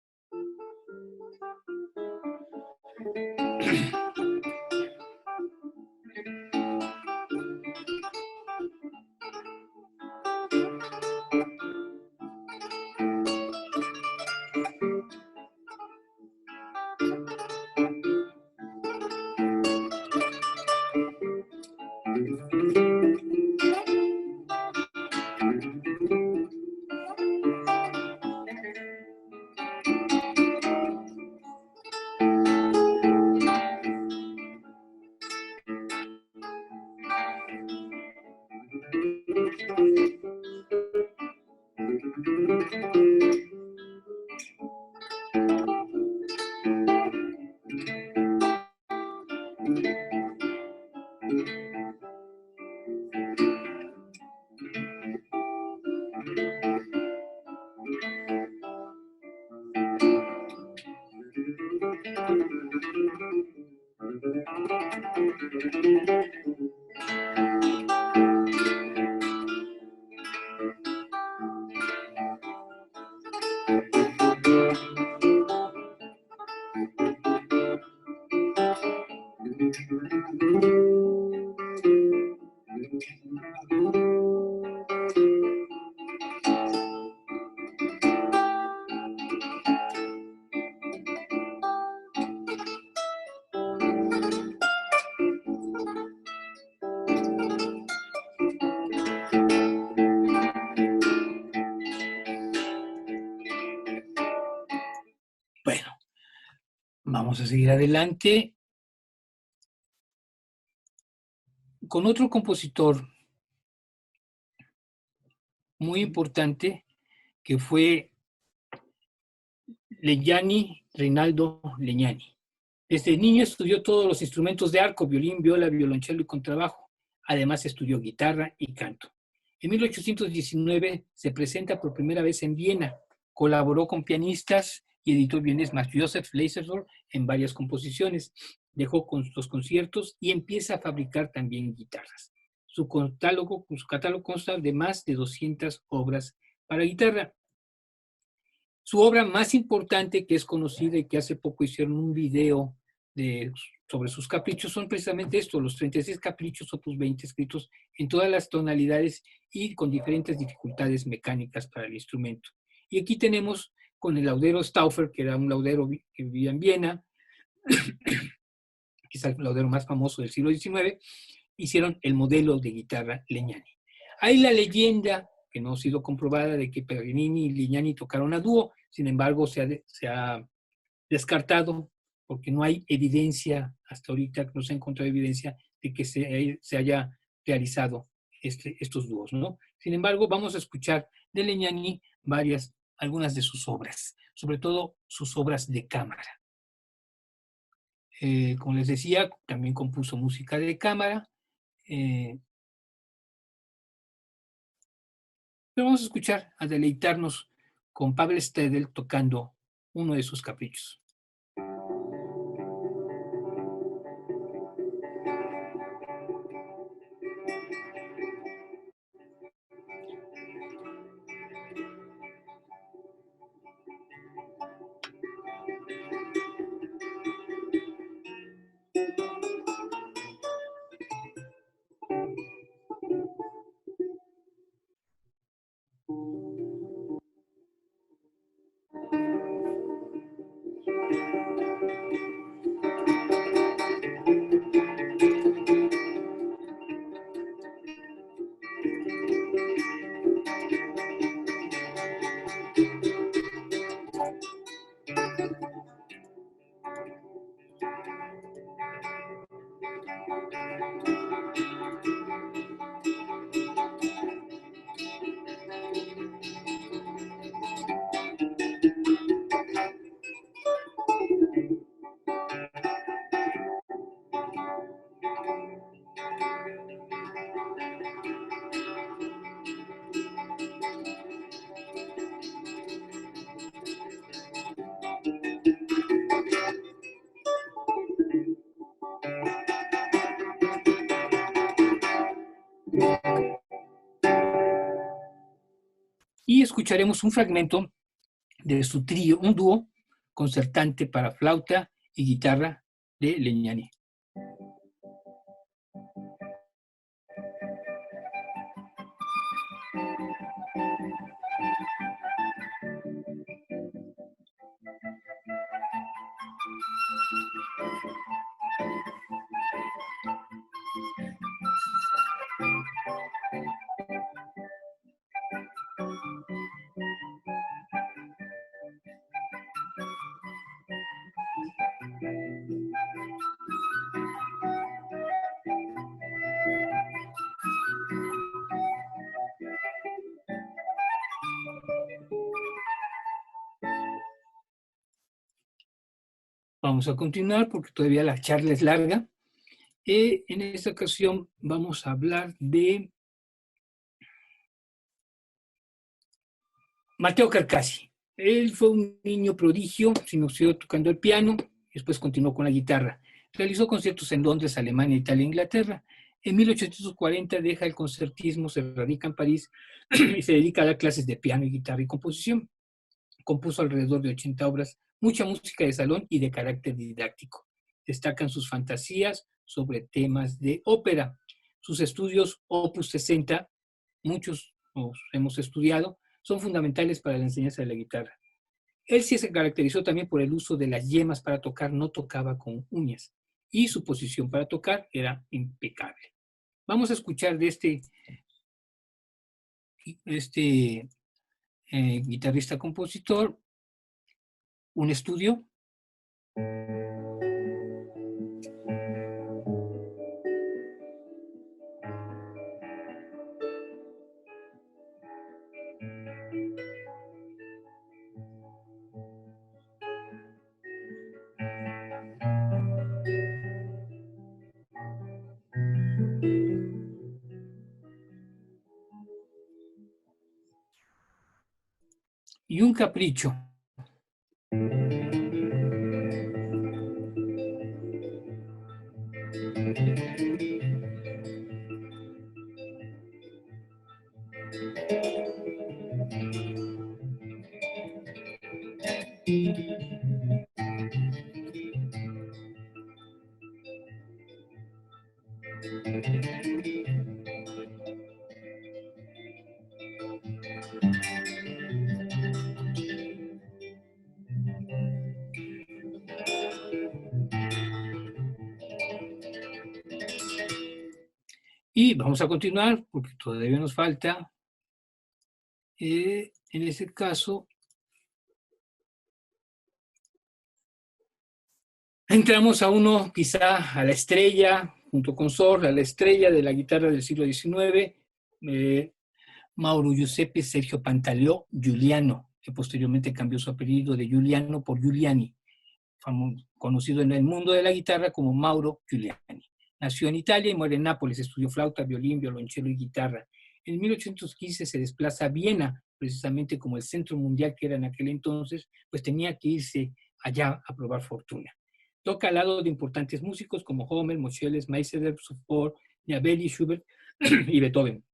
Bueno, vamos a seguir adelante con otro compositor muy importante, que fue Legnani, Reinaldo Legnani. Desde niño estudió todos los instrumentos de arco: violín, viola, violonchelo y contrabajo. Además estudió guitarra y canto. En 1819 se presenta por primera vez en Viena. Colaboró con pianistas y editó bienes más Joseph Leiserdorf en varias composiciones. Dejó con los conciertos y empieza a fabricar también guitarras. Su catálogo consta de más de 200 obras para guitarra. Su obra más importante, que es conocida y que hace poco hicieron un video sobre sus caprichos, son precisamente estos, los 36 caprichos opus 20, escritos en todas las tonalidades y con diferentes dificultades mecánicas para el instrumento. Y aquí tenemos con el laudero Stauffer, que era un laudero que vivía en Viena, quizá el laudero más famoso del siglo XIX, hicieron el modelo de guitarra Legnani. Hay la leyenda, que no ha sido comprobada, de que Paganini y Legnani tocaron a dúo, sin embargo se ha descartado porque no hay evidencia, hasta ahorita no se ha encontrado evidencia de que se haya realizado estos dúos, ¿no? Sin embargo, vamos a escuchar de Legnani algunas de sus obras, sobre todo sus obras de cámara. Como les decía, también compuso música de cámara. Pero vamos a escuchar, a deleitarnos con Pavel Stedel tocando uno de sus caprichos. Y escucharemos un fragmento de su trío, un dúo concertante para flauta y guitarra de Legnani. Vamos a continuar porque todavía la charla es larga. En esta ocasión vamos a hablar de Matteo Carcassi. Él fue un niño prodigio, se inició tocando el piano, después continuó con la guitarra. Realizó conciertos en Londres, Alemania, Italia e Inglaterra. En 1840 deja el concertismo, se radica en París y se dedica a dar clases de piano, guitarra y composición. Compuso alrededor de 80 obras, mucha música de salón y de carácter didáctico. Destacan sus fantasías sobre temas de ópera. Sus estudios Opus 60, muchos los hemos estudiado, son fundamentales para la enseñanza de la guitarra. Él sí se caracterizó también por el uso de las yemas para tocar, no tocaba con uñas, y su posición para tocar era impecable. Vamos a escuchar de este guitarrista-compositor un estudio. Y un capricho. Y vamos a continuar, porque todavía nos falta, en ese caso, entramos a uno, quizá a la estrella, junto con Sor, a la estrella de la guitarra del siglo XIX, Mauro Giuseppe Sergio Pantaleò Giuliano, que posteriormente cambió su apellido de Giuliano por Giuliani, conocido en el mundo de la guitarra como Mauro Giuliani. Nació en Italia y muere en Nápoles, estudió flauta, violín, violonchelo y guitarra. En 1815 se desplaza a Viena, precisamente como el centro mundial que era en aquel entonces, pues tenía que irse allá a probar fortuna. Toca al lado de importantes músicos como Hommel, Moscheles, Meister, Sofort, Niabelli, Schubert y Beethoven.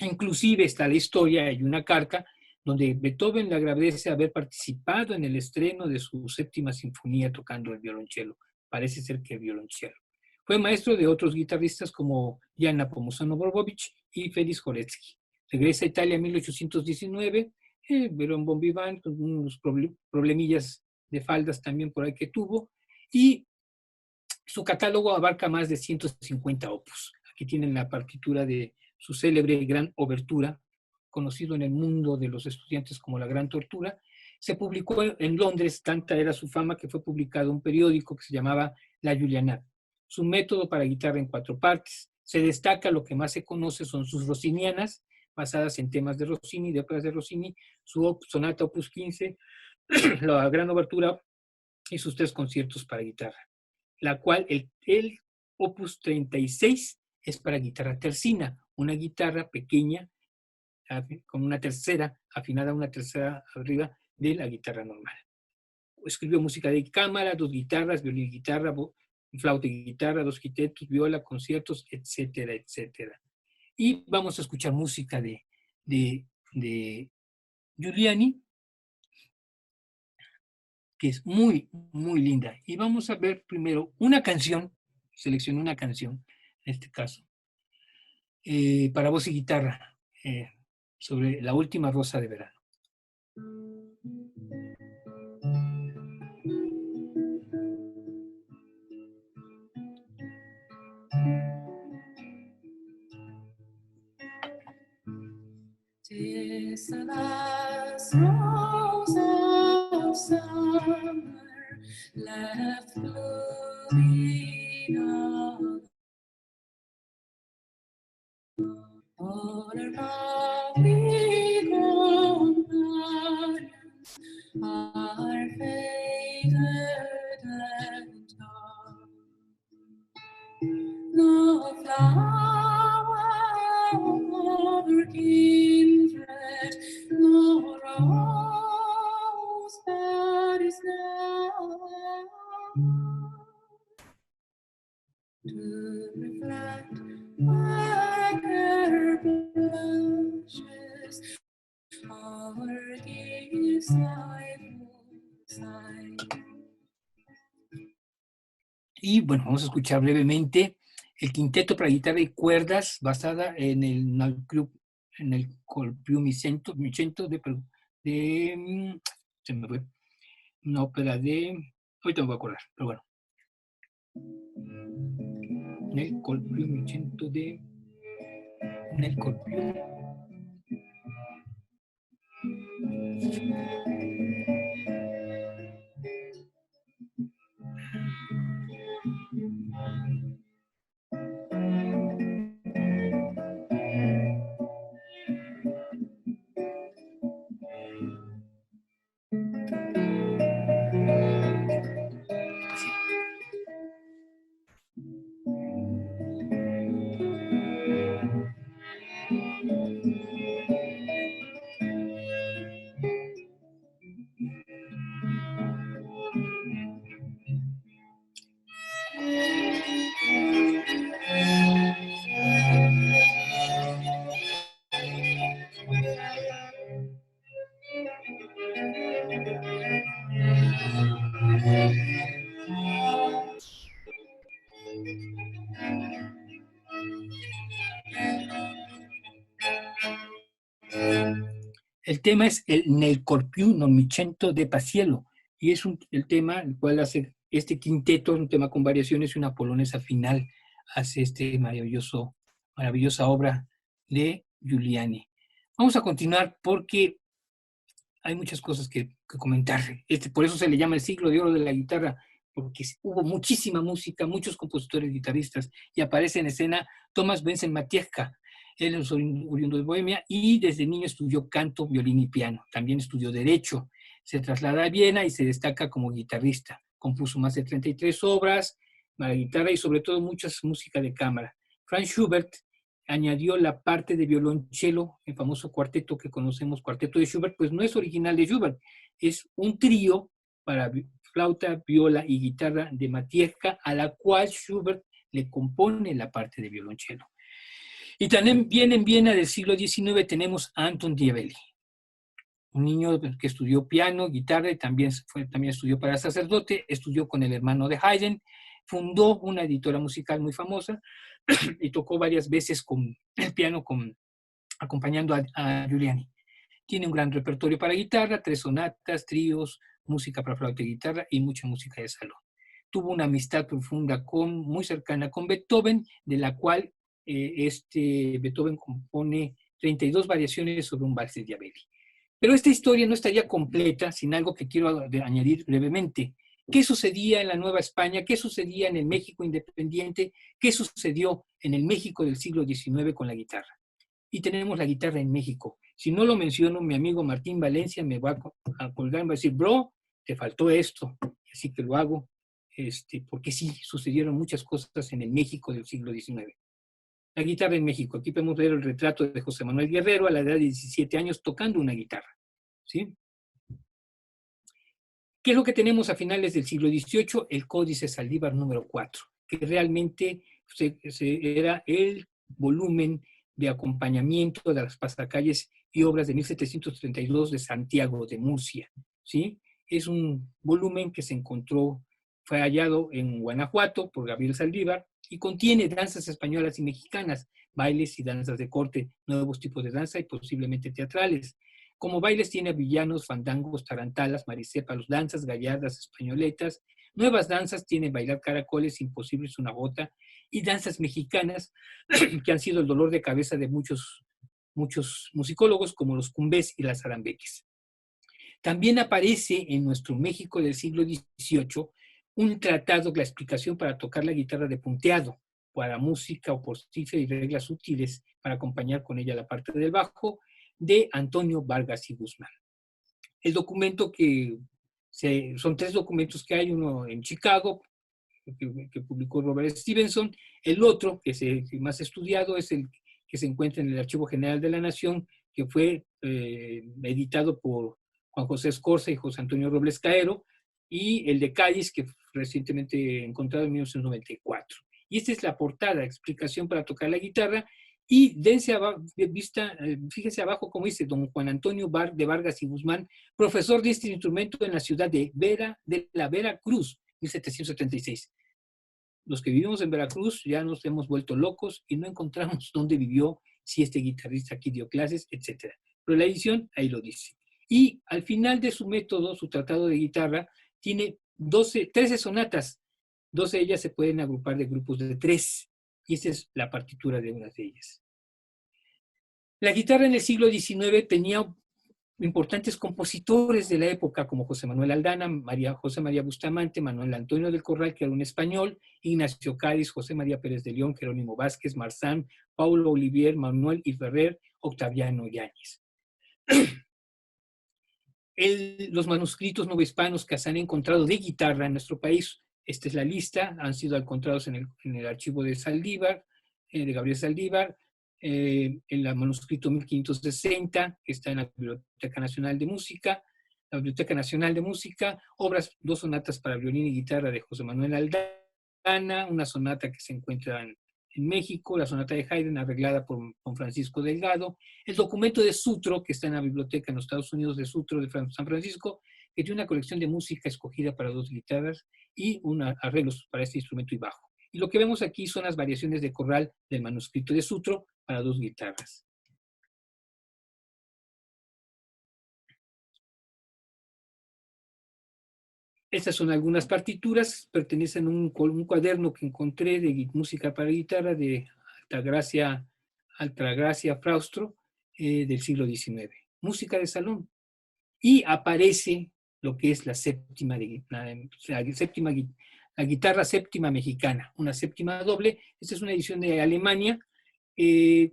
Inclusive está la historia, hay una carta donde Beethoven le agradece haber participado en el estreno de su séptima sinfonía tocando el violonchelo. Parece ser que el violonchelo. Fue maestro de otros guitarristas como Jan Nepomuceno Borbovich y Félix Joretsky. Regresa a Italia en 1819, Verón Bon Vivant, con unos problemillas de faldas también por ahí que tuvo, y su catálogo abarca más de 150 opus. Aquí tienen la partitura de su célebre Gran Obertura, conocido en el mundo de los estudiantes como la Gran Tortura. Se publicó en Londres, tanta era su fama que fue publicado un periódico que se llamaba La Juliana. Su método para guitarra en 4 partes. Se destaca, lo que más se conoce son sus rossinianas, basadas en temas de Rossini, de óperas de Rossini, su sonata opus 15, la Gran Obertura y sus 3 conciertos para guitarra, la cual el opus 36 es para guitarra tercina, una guitarra pequeña con una tercera, afinada a una tercera arriba de la guitarra normal. Escribió música de cámara, 2 guitarras, violín y guitarra, flauta y guitarra, 2 quintetos, viola, conciertos, etcétera, etcétera. Y vamos a escuchar música de Giuliani, que es muy, muy linda. Y vamos a ver primero una canción, seleccioné una canción, en este caso, para voz y guitarra, sobre La última rosa de verano. Tis the last rose of summer left blooming out. All our lovely companions are faded and gone. No flower of our kindred, no rose that is now to reflect like her blushes, our gifts sight. Y bueno, vamos a escuchar brevemente el quinteto para guitarra y cuerdas basada en el Colpiumicento de se me fue, una ópera de, ahorita me voy a acordar, pero bueno. Nel Colpiumicento de Nel Colpium. El tema es el Nel Corpiù non mi cento de Paciello, y es el tema el cual hace este quinteto, un tema con variaciones y una polonesa final, hace este maravilloso maravillosa obra de Giuliani. Vamos a continuar porque hay muchas cosas que comentar. Por eso se le llama el siglo de oro de la guitarra, porque hubo muchísima música, muchos compositores guitarristas, y aparece en escena Tomás Wenzel Matejka. Él es oriundo de Bohemia y desde niño estudió canto, violín y piano. También estudió Derecho. Se traslada a Viena y se destaca como guitarrista. Compuso más de 33 obras para guitarra y sobre todo muchas música de cámara. Franz Schubert añadió la parte de violonchelo, el famoso cuarteto que conocemos, cuarteto de Schubert, pues no es original de Schubert, es un trío para flauta, viola y guitarra de Matejka, a la cual Schubert le compone la parte de violonchelo. Y también bien en Viena del siglo XIX tenemos a Anton Diebelli, un niño que estudió piano, guitarra y también estudió para sacerdote, estudió con el hermano de Haydn, fundó una editora musical muy famosa y tocó varias veces con el piano acompañando a Giuliani. Tiene un gran repertorio para guitarra, 3 sonatas, tríos, música para flauta y guitarra y mucha música de salón. Tuvo una amistad profunda muy cercana con Beethoven, de la cual Beethoven compone 32 variaciones sobre un vals de Diabelli. Pero esta historia no estaría completa sin algo que quiero añadir brevemente. ¿Qué sucedía en la Nueva España? ¿Qué sucedía en el México independiente? ¿Qué sucedió en el México del siglo XIX con la guitarra? Y tenemos la guitarra en México. Si no lo menciono, mi amigo Martín Valencia me va a colgar y va a decir, bro, te faltó esto. Así que lo hago, porque sí, sucedieron muchas cosas en el México del siglo XIX. La guitarra en México. Aquí podemos ver el retrato de José Manuel Guerrero a la edad de 17 años tocando una guitarra. ¿Sí? ¿Qué es lo que tenemos a finales del siglo XVIII? El Códice Saldívar número 4, que realmente era el volumen de acompañamiento de las pasacalles y obras de 1732 de Santiago de Murcia. ¿Sí? Es un volumen que fue hallado en Guanajuato por Gabriel Saldívar y contiene danzas españolas y mexicanas, bailes y danzas de corte, nuevos tipos de danza y posiblemente teatrales. Como bailes tiene villanos, fandangos, tarantalas, marisépalos, danzas, gallardas, españoletas. Nuevas danzas tiene bailar caracoles, imposibles, una bota, y danzas mexicanas que han sido el dolor de cabeza de muchos musicólogos como los cumbés y las arambeques. También aparece en nuestro México del siglo XVIII un tratado, la explicación para tocar la guitarra de punteado, para música o por cifra y reglas útiles para acompañar con ella la parte del bajo, de Antonio Vargas y Guzmán. El documento son 3 documentos que hay, uno en Chicago, que publicó Robert Stevenson, el otro, que es el más estudiado, es el que se encuentra en el Archivo General de la Nación, que fue editado por Juan José Escorza y José Antonio Robles Caero, y el de Cádiz, que recientemente encontrado en 1994. Y esta es la portada, explicación para tocar la guitarra, y fíjese abajo como dice don Juan Antonio de Vargas y Guzmán, profesor de este instrumento en la ciudad de la Veracruz, 1776. Los que vivimos en Veracruz ya nos hemos vuelto locos y no encontramos dónde vivió, si este guitarrista aquí dio clases, etc. Pero la edición ahí lo dice. Y al final de su método, su tratado de guitarra, tiene 13 sonatas. 12 de ellas se pueden agrupar de grupos de 3. Y esa es la partitura de una de ellas. La guitarra en el siglo XIX tenía importantes compositores de la época como José Manuel Aldana, José María Bustamante, Manuel Antonio del Corral, que era un español, Ignacio Cádiz, José María Pérez de León, Jerónimo Vázquez, Marzán, Paulo Olivier, Manuel y Ferrer, Octaviano Yáñez. Los manuscritos novohispanos que se han encontrado de guitarra en nuestro país, esta es la lista, han sido encontrados en el archivo de Saldívar, de Gabriel Saldívar, en el manuscrito 1560, que está en la Biblioteca Nacional de Música, obras, 2 sonatas para violín y guitarra de José Manuel Aldana, una sonata que se encuentra en México, la sonata de Haydn arreglada por don Francisco Delgado, el documento de Sutro, que está en la biblioteca en los Estados Unidos de Sutro de San Francisco, que tiene una colección de música escogida para 2 guitarras y arreglos para este instrumento y bajo. Y lo que vemos aquí son las variaciones de corral del manuscrito de Sutro para 2 guitarras. Estas son algunas partituras, pertenecen a un cuaderno que encontré de música para guitarra de Altagracia Fraustro del siglo XIX. Música de salón. Y aparece lo que es la guitarra séptima mexicana, una séptima doble. Esta es una edición de Alemania.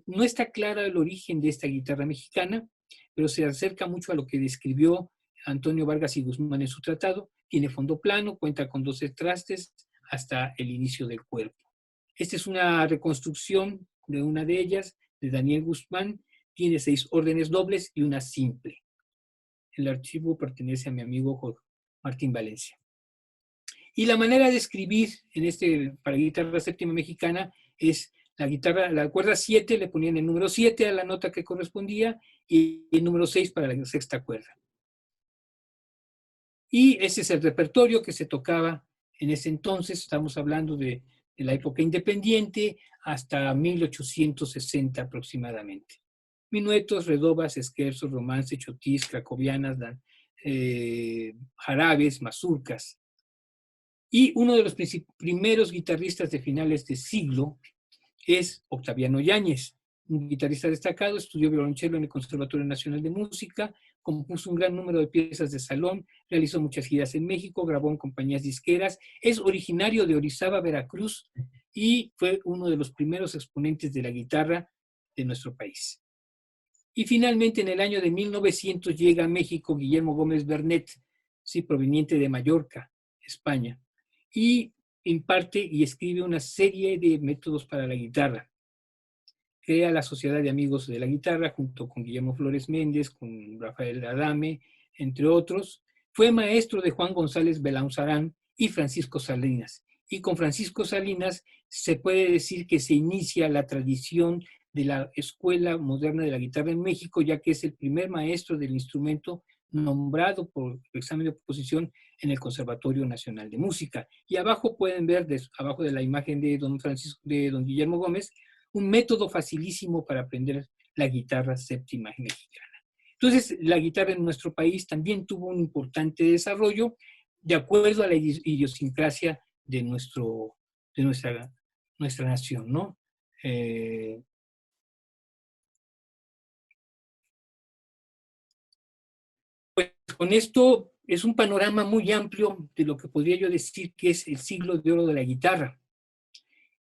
No está clara el origen de esta guitarra mexicana, pero se acerca mucho a lo que describió Antonio Vargas y Guzmán en su tratado. Tiene fondo plano, cuenta con 12 trastes hasta el inicio del cuerpo. Esta es una reconstrucción de una de ellas, de Daniel Guzmán. Tiene 6 órdenes dobles y una simple. El archivo pertenece a mi amigo Martín Valencia. Y la manera de escribir para guitarra séptima mexicana es la cuerda 7, le ponían el número 7 a la nota que correspondía y el número 6 para la sexta cuerda. Y ese es el repertorio que se tocaba en ese entonces. Estamos hablando de la época independiente hasta 1860 aproximadamente. Minuetos, redobas, esquerzos, romances, chotís, cracovianas, jarabes, mazurcas. Y uno de los primeros guitarristas de finales de siglo es Octaviano Yáñez, un guitarrista destacado. Estudió violonchelo en el Conservatorio Nacional de Música, compuso un gran número de piezas de salón, realizó muchas giras en México, grabó en compañías disqueras, es originario de Orizaba, Veracruz, y fue uno de los primeros exponentes de la guitarra de nuestro país. Y finalmente, en el año de 1900, llega a México Guillermo Gómez Bernet, sí, proveniente de Mallorca, España, y imparte y escribe una serie de métodos para la guitarra. Crea la Sociedad de Amigos de la Guitarra junto con Guillermo Flores Méndez, con Rafael Adame, entre otros. Fue maestro de Juan González Belaunzarán y Francisco Salinas. Y con Francisco Salinas se puede decir que se inicia la tradición de la Escuela Moderna de la Guitarra en México, ya que es el primer maestro del instrumento nombrado por el examen de oposición en el Conservatorio Nacional de Música. Y abajo pueden ver, abajo de la imagen de don Guillermo Gómez, un método facilísimo para aprender la guitarra séptima mexicana. Entonces, la guitarra en nuestro país también tuvo un importante desarrollo de acuerdo a la idiosincrasia de nuestra nación, ¿no? Pues con esto es un panorama muy amplio de lo que podría yo decir que es el siglo de oro de la guitarra.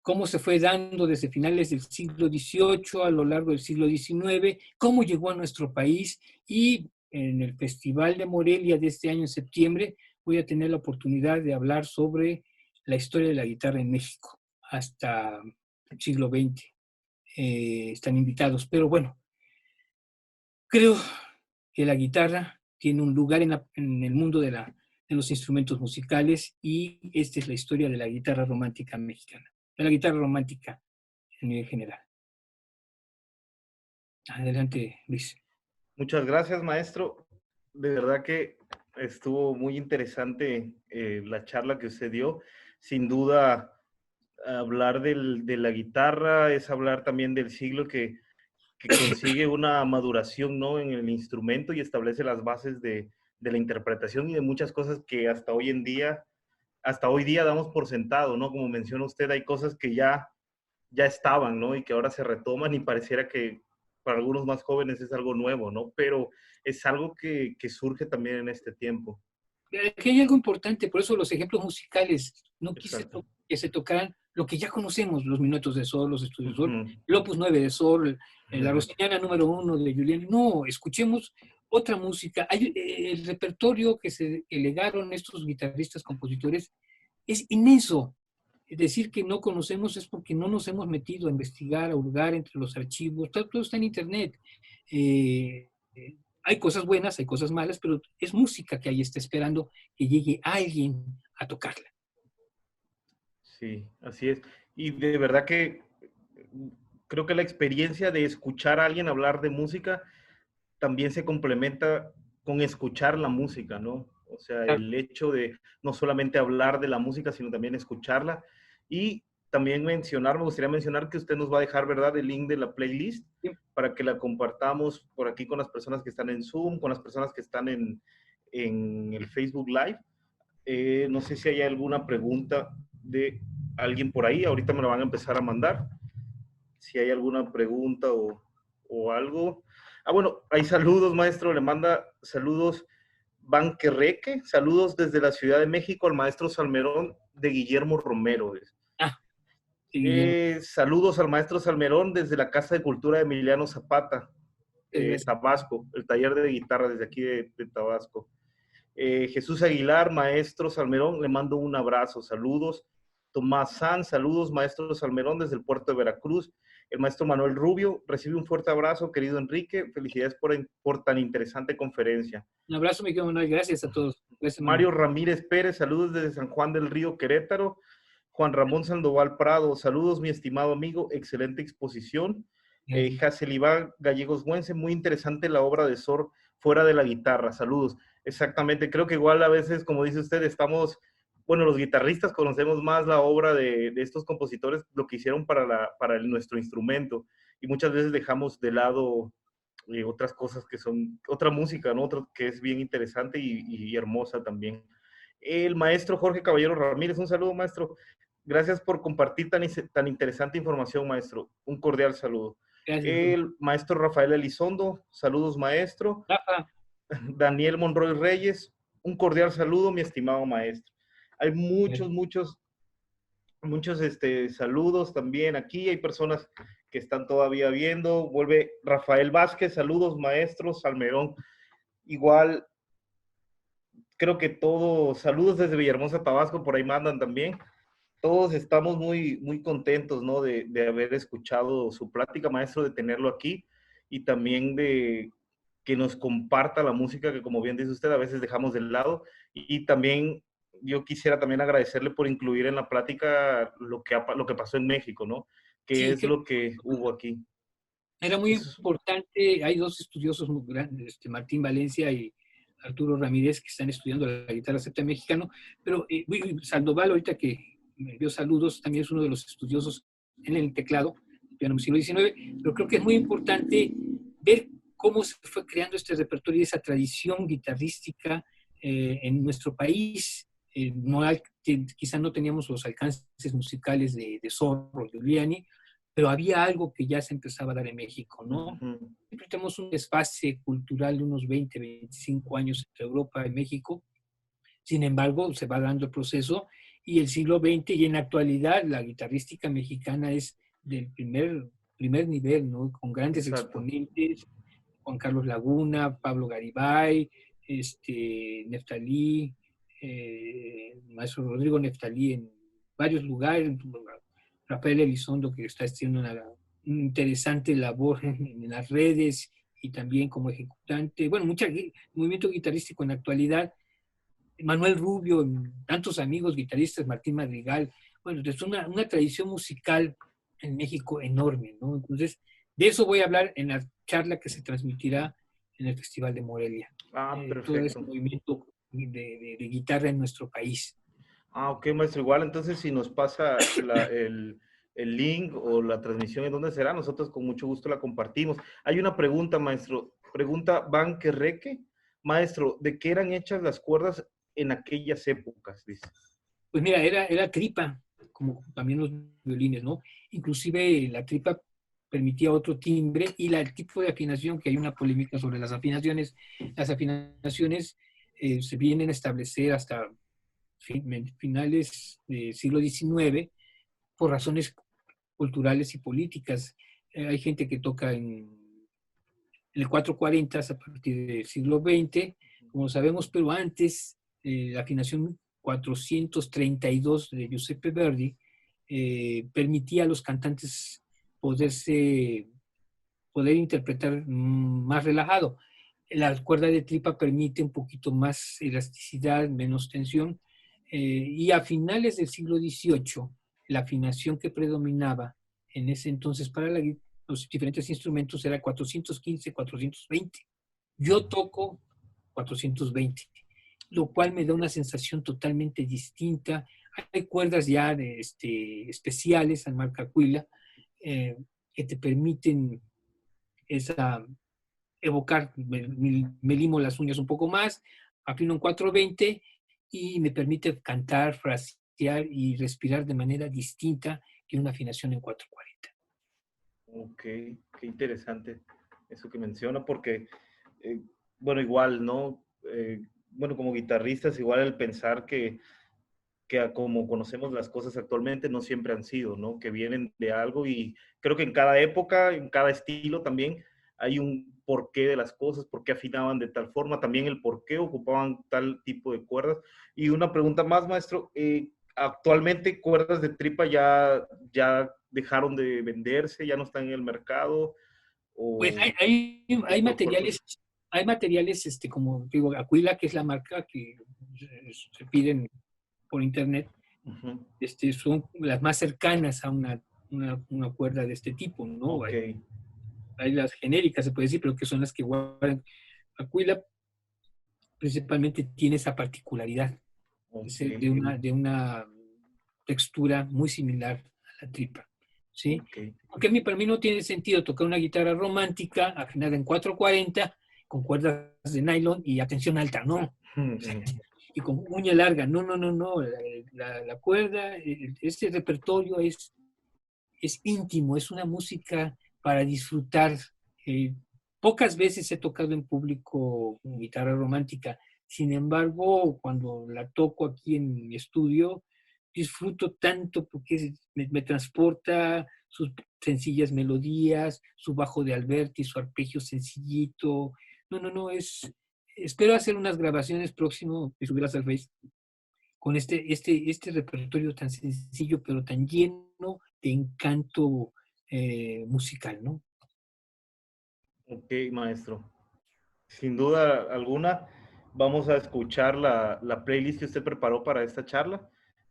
Cómo se fue dando desde finales del siglo XVIII a lo largo del siglo XIX, cómo llegó a nuestro país, y en el Festival de Morelia de este año en septiembre voy a tener la oportunidad de hablar sobre la historia de la guitarra en México hasta el siglo XX. Están invitados, pero bueno, creo que la guitarra tiene un lugar en el mundo de los instrumentos musicales, y esta es la historia de la guitarra romántica mexicana, de la guitarra romántica a nivel general. Adelante, Luis. Muchas gracias, maestro. De verdad que estuvo muy interesante la charla que usted dio. Sin duda, hablar de la guitarra es hablar también del siglo que consigue una maduración, ¿no?, en el instrumento y establece las bases de la interpretación y de muchas cosas que hasta hoy día damos por sentado, ¿no? Como menciona usted, hay cosas que ya estaban, ¿no? Y que ahora se retoman y pareciera que para algunos más jóvenes es algo nuevo, ¿no? Pero es algo que surge también en este tiempo. Aquí hay algo importante, por eso los ejemplos musicales, no quise Exacto. que se tocaran lo que ya conocemos, los minuetos de sol, los estudios de sol, Ujú. el opus 9 de sol, la Rossiniana número 1 de Giuliani. No, escuchemos otra música. El repertorio que legaron estos guitarristas, compositores, es inmenso. Es decir, que no conocemos es porque no nos hemos metido a investigar, a hurgar entre los archivos. Todo está en Internet. Hay cosas buenas, hay cosas malas, pero es música que ahí está esperando que llegue alguien a tocarla. Sí, así es. Y de verdad que creo que la experiencia de escuchar a alguien hablar de música también se complementa con escuchar la música, ¿no? O sea, el hecho de no solamente hablar de la música, sino también escucharla. Y también me gustaría mencionar que usted nos va a dejar, ¿verdad?, el link de la playlist para que la compartamos por aquí con las personas que están en Zoom, con las personas que están en el Facebook Live. No sé si hay alguna pregunta de alguien por ahí. Ahorita me la van a empezar a mandar. si hay alguna pregunta o algo. Ah, bueno, hay saludos, maestro, le manda saludos Banquerreque, saludos desde la Ciudad de México al maestro Salmerón de Guillermo Romero. Ah, sí, Guillermo, Saludos al maestro Salmerón desde la Casa de Cultura de Emiliano Zapata, gracias. Tabasco, el taller de guitarra desde aquí de Tabasco. Jesús Aguilar, maestro Salmerón, le mando un abrazo, saludos. Tomás Sanz, saludos, maestro Salmerón, desde el puerto de Veracruz. El maestro Manuel Rubio, recibe un fuerte abrazo, querido Enrique, felicidades por tan interesante conferencia. Un abrazo, mi querido Manuel, gracias a todos. Gracias, Mario Manuel. Ramírez Pérez, saludos desde San Juan del Río, Querétaro. Juan Ramón Sandoval Prado, saludos, mi estimado amigo, excelente exposición. Jacelibá Gallegos Güense, muy interesante la obra de Sor fuera de la guitarra, saludos. Exactamente, creo que igual a veces, como dice usted, estamos, bueno, los guitarristas conocemos más la obra de estos compositores, lo que hicieron para nuestro instrumento, y muchas veces dejamos de lado otras cosas que son, otra música, ¿no? Otra que es bien interesante y hermosa también. El maestro Jorge Caballero Ramírez, un saludo, maestro. Gracias por compartir tan interesante información, maestro. Un cordial saludo. Gracias. El maestro Rafael Elizondo, saludos, maestro. Rafa, Daniel Monroy Reyes, un cordial saludo, mi estimado maestro. Hay muchos saludos también aquí. Hay personas que están todavía viendo. Vuelve Rafael Vázquez, saludos, maestro Salmerón. Igual, creo que todos, saludos desde Villahermosa, Tabasco, por ahí mandan también. Todos estamos muy contentos, ¿no? De haber escuchado su plática, maestro, de tenerlo aquí y también de que nos comparta la música que, como bien dice usted, a veces dejamos de lado. Y también yo quisiera también agradecerle por incluir en la plática lo que pasó en México, ¿no? ¿Qué sí, es lo que hubo aquí? era muy Eso, importante. Hay dos estudiosos muy grandes, Martín Valencia y Arturo Ramírez, que están estudiando la guitarra septa mexicano, pero Sandoval, ahorita que me dio saludos, también es uno de los estudiosos en el teclado, piano del siglo XIX, pero creo que es muy importante ver cómo se fue creando este repertorio y esa tradición guitarrística en nuestro país. No hay, quizá no teníamos los alcances musicales de Zorro, de Giuliani, pero había algo que ya se empezaba a dar en México, ¿no? Siempre tenemos un desfase cultural de unos 20, 25 años entre Europa y México. Sin embargo, se va dando el proceso y el siglo XX y en la actualidad la guitarrística mexicana es del primer nivel, ¿no? Con grandes exacto. exponentes, Juan Carlos Laguna, Pablo Garibay, Neftalí, maestro Rodrigo Neftalí en varios lugares, Rafael Elizondo, que está haciendo una interesante labor en las redes y también como ejecutante. Bueno, mucho movimiento guitarrístico en la actualidad. Manuel Rubio, tantos amigos guitarristas, Martín Madrigal. Bueno, es una tradición musical en México enorme, ¿no? Entonces, de eso voy a hablar en la charla que se transmitirá en el Festival de Morelia. Todo ese Perfecto. movimiento de guitarra en nuestro país. Ok, maestro, igual entonces si nos pasa el link o la transmisión en dónde será, nosotros con mucho gusto la compartimos. Hay una pregunta, maestro. Pregunta Van Querreque. Maestro, ¿de qué eran hechas las cuerdas en aquellas épocas? Dice. Pues mira, era tripa, como también los violines, ¿no? Inclusive la tripa permitía otro timbre y el tipo de afinación, que hay una polémica sobre las afinaciones. Las afinaciones se vienen a establecer hasta finales del siglo XIX por razones culturales y políticas. Hay gente que toca en el 440 a partir del siglo XX, como sabemos, pero antes la afinación 432 de Giuseppe Verdi permitía a los cantantes poder interpretar más relajado. La cuerda de tripa permite un poquito más elasticidad, menos tensión, y a finales del siglo XVIII, la afinación que predominaba en ese entonces para los diferentes instrumentos era 415, 420. Yo toco 420, lo cual me da una sensación totalmente distinta. Hay cuerdas ya especiales, al marca Aquila, que te permiten evocar, me limo las uñas un poco más, afino en 420 y me permite cantar, frasear y respirar de manera distinta que una afinación en 440. Ok, qué interesante eso que menciona, porque, eh, bueno, igual, ¿no? Bueno, como guitarristas, igual el pensar que como conocemos las cosas actualmente no siempre han sido, ¿no? Que vienen de algo y creo que en cada época, en cada estilo también hay un porqué de las cosas, por qué afinaban de tal forma, también el por qué ocupaban tal tipo de cuerdas. Y una pregunta más, maestro, actualmente cuerdas de tripa ya dejaron de venderse, ya no están en el mercado Pues o hay por cortos. materiales, como digo, Aquila, que es la marca que se piden por internet, Ujú. son las más cercanas a una cuerda de este tipo, ¿no? Ok, Hay las genéricas, se puede decir, pero que son las que guardan. Aquila principalmente tiene esa particularidad, ok, de una textura muy similar a la tripa, ¿sí? ok. Porque para mí no tiene sentido tocar una guitarra romántica afinada en 440 con cuerdas de nylon y atención alta, no. Y con uña larga, no, no, no, no. La cuerda, este repertorio es íntimo, es una música para disfrutar. Eh, Pocas veces he tocado en público guitarra romántica, sin embargo, cuando la toco aquí en mi estudio, disfruto tanto porque me transporta sus sencillas melodías, su bajo de Alberti, su arpegio sencillito. No, no, no, espero hacer unas grabaciones próximo y subirlas al Face con este repertorio tan sencillo, pero tan lleno de encanto musical, ¿no? Ok, maestro. Sin duda alguna, vamos a escuchar la playlist que usted preparó para esta charla,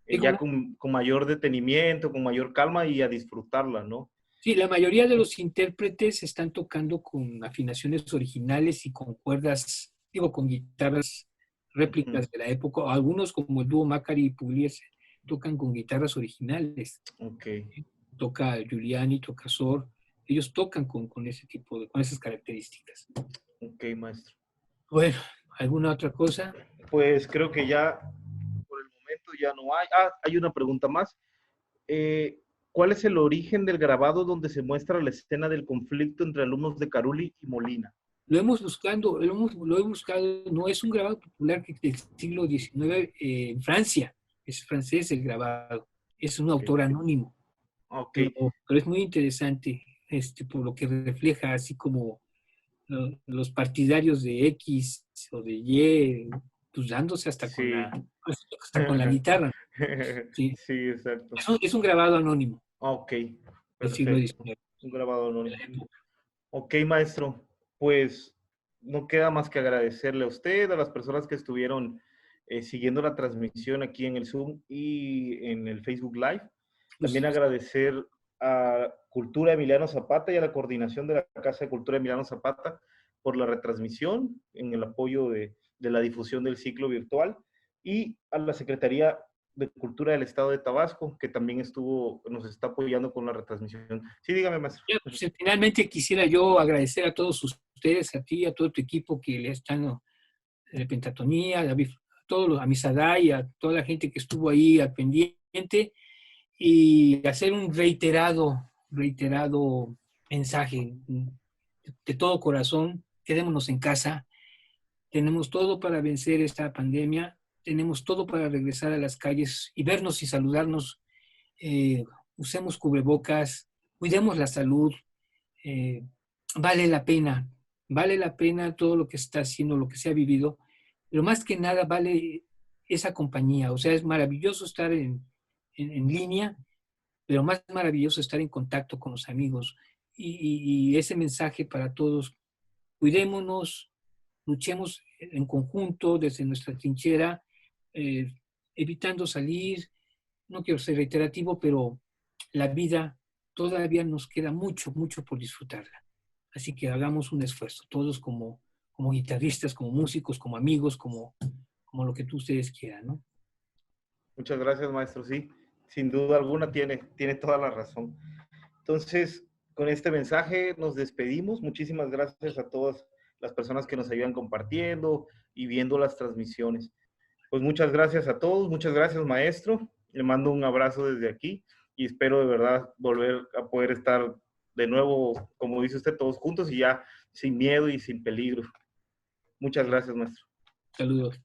Digo, ya con mayor detenimiento, con mayor calma y a disfrutarla, ¿no? sí, la mayoría de los intérpretes están tocando con afinaciones originales y con cuerdas, digo, con guitarras Ujú. réplicas de la época. Algunos, como el dúo Macari y Pugliese, tocan con guitarras originales. Ok, Toca Giuliani, toca Sor. Ellos tocan con ese tipo con esas características. ok, maestro. Bueno, ¿alguna otra cosa? Pues creo que ya por el momento ya no hay. Hay una pregunta más. Eh, ¿Cuál es el origen del grabado donde se muestra la escena del conflicto entre alumnos de Caruli y Molina? Lo he buscado, no es un grabado popular del siglo XIX en Francia, es francés el grabado, es un Ok, autor anónimo, ok, pero es muy interesante por lo que refleja, así como los partidarios de X o de Y, pues dándose sí. hasta con la guitarra, ¿sí? Sí, exacto. Es un grabado anónimo Ok, del siglo perfecto. XIX, Un grabado de la anónimo. época. Ok, maestro. Pues no queda más que agradecerle a usted, a las personas que estuvieron siguiendo la transmisión aquí en el Zoom y en el Facebook Live. También Pues, agradecer a Cultura Emiliano Zapata y a la coordinación de la Casa de Cultura Emiliano Zapata por la retransmisión, en el apoyo de la difusión del ciclo virtual, y a la Secretaría de Cultura del Estado de Tabasco, que también nos está apoyando con la retransmisión. Sí, dígame, maestro. ya, pues, finalmente quisiera yo agradecer a todos ustedes, a ti, a todo tu equipo que le están de Pentatonía, a todos a Misaday, a toda la gente que estuvo ahí al pendiente y hacer un reiterado mensaje de todo corazón. Quedémonos en casa, tenemos todo para vencer esta pandemia, tenemos todo para regresar a las calles y vernos y saludarnos. Usemos cubrebocas, cuidemos la salud, eh, vale la pena, vale la pena todo lo que se está haciendo, lo que se ha vivido, pero más que nada vale esa compañía. O sea, es maravilloso estar en línea, pero más maravilloso estar en contacto con los amigos. Y ese mensaje para todos, cuidémonos, luchemos en conjunto desde nuestra trinchera, eh, evitando salir. No quiero ser reiterativo, pero la vida todavía nos queda mucho, mucho por disfrutarla. Así que hagamos un esfuerzo, todos como guitarristas, como músicos, como amigos, como lo que tú ustedes quieran, ¿no? Muchas gracias, maestro. Sí, sin duda alguna tiene toda la razón. Entonces, con este mensaje nos despedimos. Muchísimas gracias a todas las personas que nos ayudan compartiendo y viendo las transmisiones. Pues muchas gracias a todos, muchas gracias, maestro. Le mando un abrazo desde aquí y espero de verdad volver a poder estar de nuevo, como dice usted, todos juntos y ya sin miedo y sin peligro. Muchas gracias, maestro. Saludos.